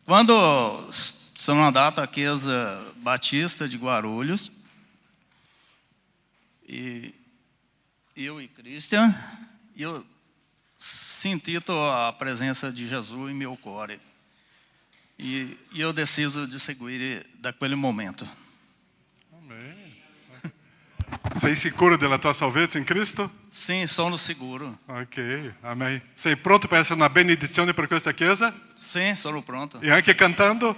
S4: Quando sono andato a Chiesa Batista de Guarulhos, e eu e Christian, eu senti a presença de Jesus em meu core. E eu decido de seguire da quel momento.
S1: Amém. Sei sicuro della tua salvezza in Cristo?
S4: Sim, sono seguro.
S1: Ok, amém. Sei pronto per essere una benedizione per questa chiesa?
S4: Sim, sono pronto.
S1: E anche cantando?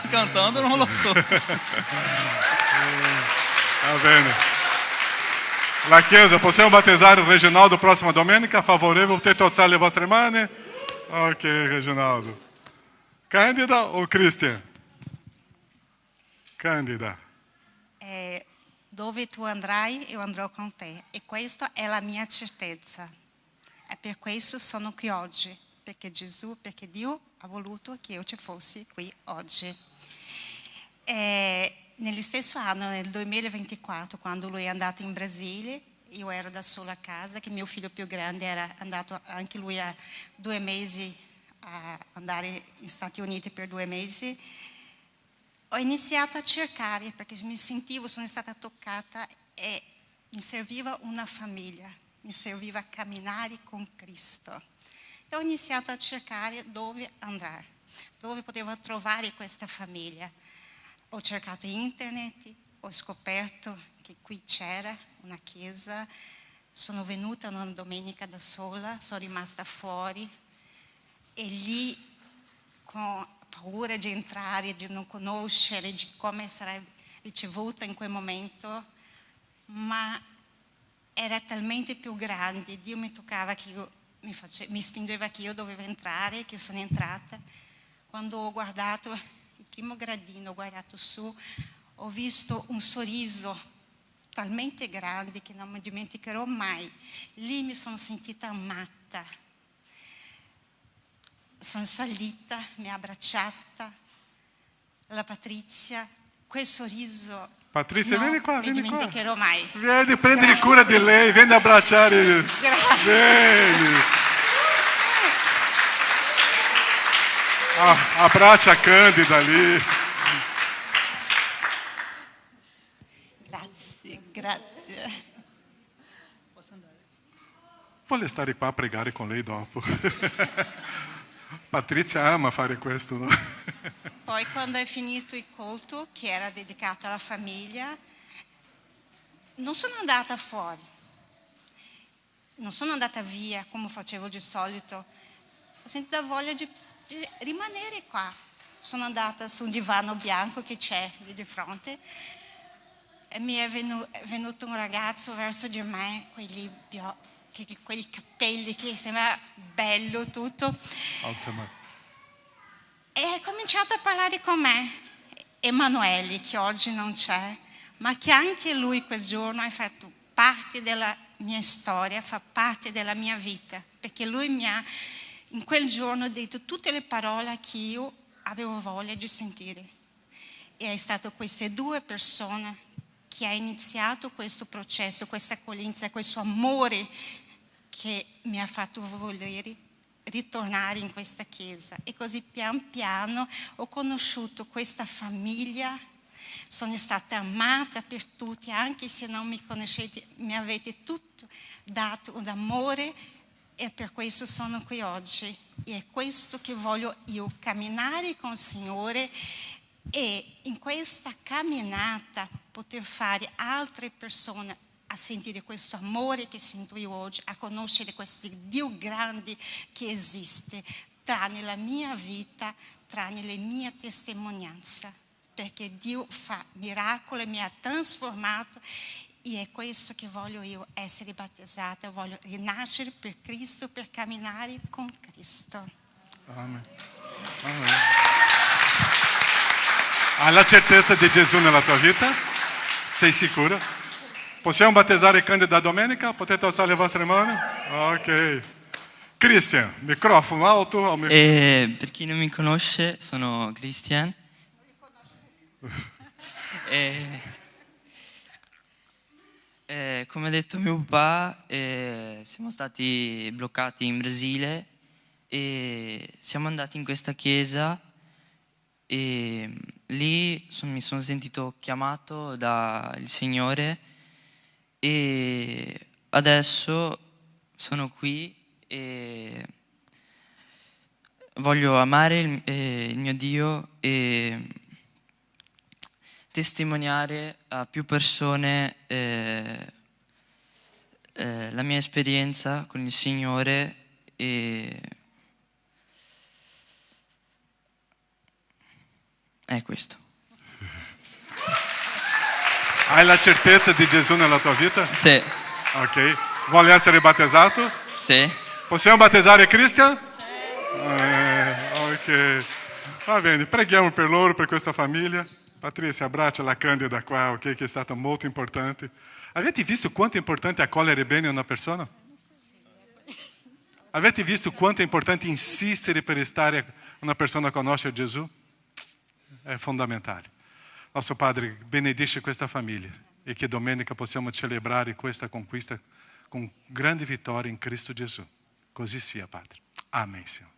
S4: Cantando non lo so.
S1: Va bene. La Chiesa, possiamo battezzare il Reginaldo prossima domenica? Favorevole? Potete alzare le vostre mani? Ok, Reginaldo. Candida o Christian? Candida.
S5: Dove tu andrai, io andrò con te. E questa è la mia certezza. E per questo sono qui oggi. Perché Gesù, perché Dio ha voluto che io ci fossi qui oggi. Nello stesso anno, nel 2024, quando lui è andato in Brasile, io ero da sola a casa, che mio figlio più grande era andato anche lui a 2 mesi a andare negli Stati Uniti per 2 mesi. Ho iniziato a cercare perché mi sentivo, sono stata toccata e mi serviva una famiglia, mi serviva camminare con Cristo. E ho iniziato a cercare dove andare, dove potevo trovare questa famiglia. Ho cercato internet, ho scoperto che qui c'era una chiesa, sono venuta una domenica da sola, sono rimasta fuori e lì con paura di entrare, di non conoscere, di come sarei ricevuta in quel momento, ma era talmente più grande, Dio mi toccava che io mi spingeva che io dovevo entrare, che sono entrata. Quando ho guardato il primo gradino, ho guardato su, ho visto un sorriso talmente grande che non mi dimenticherò mai. Lì mi sono sentita amata. Sono salita, mi ha abbracciata la Patrizia, quel sorriso.
S1: Patrizia,
S5: no,
S1: vieni qua,
S5: mi
S1: vieni qua.
S5: dimenticherò mai.
S1: Vieni, prendi cura di lei, vieni a abbracciare.
S5: Grazie.
S1: Vieni. Abbraccia Candida lì.
S5: Grazie.
S1: Vuole stare qua a pregare con lei dopo. Patrizia ama fare questo, no?
S5: Poi quando è finito il culto, che era dedicato alla famiglia, non sono andata fuori, non sono andata via come facevo di solito. Ho sentito la voglia di rimanere qua. Sono andata su un divano bianco che c'è lì di fronte e mi è venuto un ragazzo verso di me, quei capelli che sembra bello tutto. E ha cominciato a parlare con me, Emanuele, che oggi non c'è, ma che anche lui quel giorno ha fatto parte della mia storia, fa parte della mia vita, perché lui mi ha in quel giorno detto tutte le parole che io avevo voglia di sentire. E è stato queste 2 persone che ha iniziato questo processo, questa accoglienza, questo amore che mi ha fatto volere ritornare in questa chiesa. E così pian piano ho conosciuto questa famiglia, sono stata amata per tutti, anche se non mi conoscete, mi avete tutto dato un amore e per questo sono qui oggi. E è questo che voglio io, camminare con il Signore e in questa camminata poter fare altre persone a sentire questo amore che sento io oggi, a conoscere questo Dio grande che esiste tra nella mia vita, tra nelle mie testimonianze, perché Dio fa miracoli, mi ha trasformato e è questo che voglio io, essere battezzata, voglio rinascere per Cristo, per camminare con Cristo.
S1: Amen. Amen. Hai la certezza di Gesù nella tua vita? Sei sicura? Possiamo battezzare Candida domenica? Potete alzare le vostre mani? Ok. Christian, microfono alto.
S6: Per chi non mi conosce, sono Christian. Come ha detto mio papà, siamo stati bloccati in Brasile e siamo andati in questa chiesa e lì mi sono sentito chiamato dal Signore e adesso sono qui e voglio amare il mio Dio e testimoniare a più persone la mia esperienza con il Signore e è questo.
S1: Hai la certezza di Gesù nella tua vita?
S6: Sì,
S1: Ok. Vuole essere battezzato?
S6: sì.
S1: Possiamo battezzare Christian? Ok. Va bene, preghiamo per loro, per questa famiglia. Patrizia, abbraccia la Candida qua, ok? Che è stata molto importante. Avete visto quanto è importante accogliere bene una persona? Avete visto quanto è importante insistere per stare una persona a conoscere Gesù? È fondamentale. Nostro Padre, benedice questa famiglia e che domenica possiamo celebrare questa conquista con grande vittoria in Cristo Gesù. Così sia, Padre. Amen, Signore.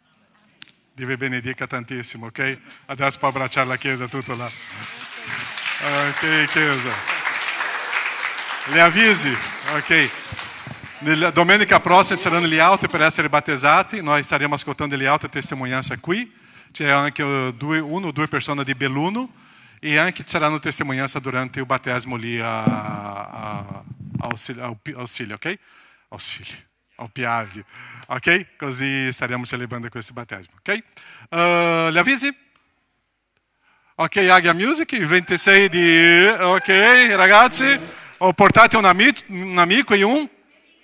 S1: Dio vi benedica tantissimo, ok? Adesso può abbracciare la Chiesa tutto là. Ok, Chiesa. Le avvisi, ok? Domenica prossima saranno gli altri per essere battezzati. Noi staremo ascoltando le altre testimonianze qui. C'è anche una o due persone di Belluno e anche ci saranno testimonianze durante il battesimo lì a Auxilio, ok? Auxilio, ao Piave, ok? Così staremo celebrando questo battesimo, ok? Gli avvisi? Ok, Agia Music, il 26 di... Ok, ragazzi, portate un amico e un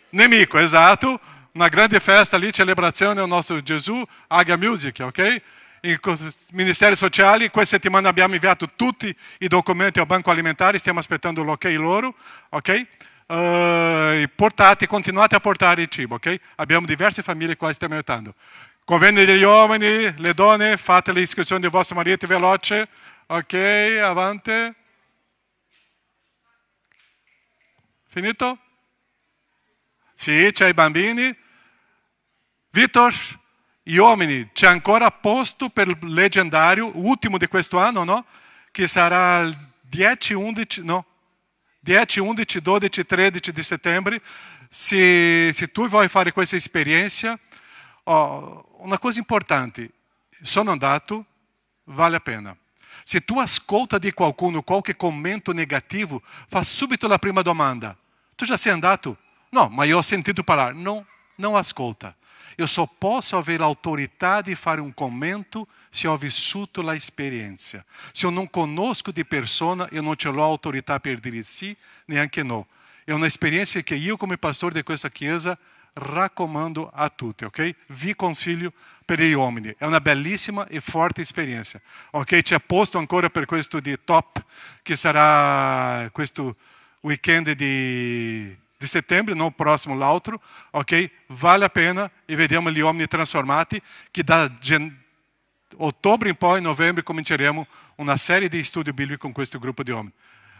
S1: nemico, esatto. Una grande festa lì, celebrazione al nostro Gesù, Agia Music, ok? I ministeri sociali, questa settimana abbiamo inviato tutti i documenti al banco alimentare, stiamo aspettando l'ok loro, ok? Continuate a portare il cibo, ok? Abbiamo diverse famiglie qua che stiamo aiutando. Convegno degli uomini, le donne, fate l'iscrizione del vostro marito veloce, ok? Avanti. Finito? Sì, c'è i bambini. Vitor, gli uomini, c'è ancora posto per il leggendario, ultimo di questo anno, no? Che sarà il 10, 11, 12, 13 di settembre. Se tu vuoi fare questa esperienza, una cosa importante, sono andato, vale a pena. Se tu ascolta di qualcuno qualche commento negativo, fa subito la prima domanda. Tu já sei andato? No, ma io ho sentito parlare. No, non ascolta. Io só posso avere l'autorità di fare un commento se ho vissuto la esperienza. Se io non conosco di persona, io non ce l'ho autorità per dire sì, neanche no. È un'esperienza che io come pastore di questa chiesa raccomando a tutti, ok? Vi consiglio per gli uomini. È una bellissima e forte esperienza. Ok? C'è posto ancora per questo di top, che sarà questo weekend di settembre, non prossimo l'altro, ok? Vale a pena e vediamo gli uomini trasformati, che da ottobre in poi, novembre, cominceremo una serie di studi biblici con questo gruppo di uomini.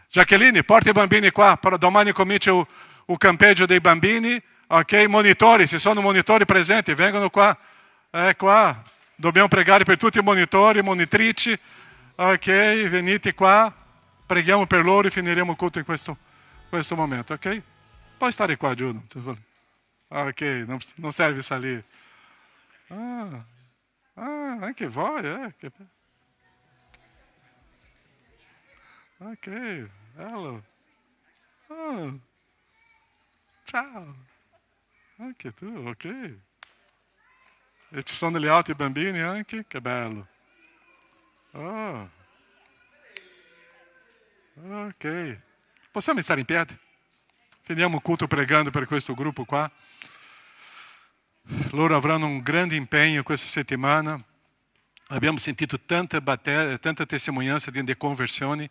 S1: Jacqueline, porta i bambini qua, domani comincia il campeggio dei bambini, ok? Monitori, se sono monitori presenti, vengono qua, qua, dobbiamo pregare per tutti i monitori, monitrici, ok? Venite qua, preghiamo per loro e finiremo il culto in questo momento, ok? Puoi stare qua, Giudo. Ok, non serve salire. Anche voi, Ok, hello. Ciao. Anche tu, ok. E ci sono gli altri bambini anche? Che bello. Ok. Possiamo stare in piedi? Finiamo il culto pregando per questo gruppo qua. Loro avranno un grande impegno questa settimana. Abbiamo sentito tanta testimonianza di conversioni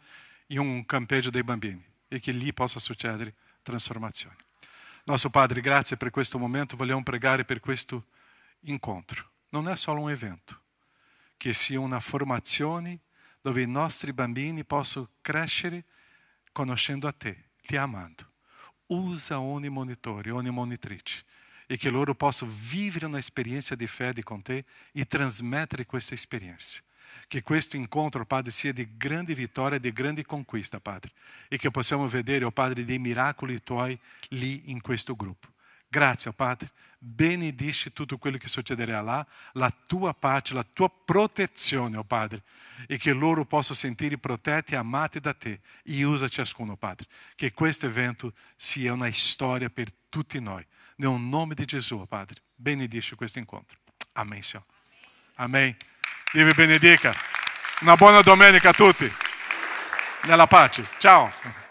S1: in un campeggio dei bambini e che lì possa succedere trasformazione. Nostro Padre, grazie per questo momento. Vogliamo pregare per questo incontro. Non è solo un evento, che sia una formazione dove i nostri bambini possano crescere conoscendo a te, ti amando. Usa ogni monitore, ogni monitrice e che loro possano vivere un'esperienza di fede con te e trasmettere questa esperienza. Che questo incontro, Padre, sia di grande vittoria, di grande conquista, Padre. E che possiamo vedere, oh Padre, dei miracoli tuoi lì in questo gruppo. Grazie, oh Padre. benedici tutto quello che succederà là, la tua pace, la tua protezione, oh Padre, e che loro possano sentire protetti e amati da te. E usa ciascuno, Padre. Che questo evento sia una storia per tutti noi. Nel nome di Gesù, Padre, benedici questo incontro. Amen, Signore. Amen. Dio vi benedica. Una buona domenica a tutti. Nella pace. Ciao.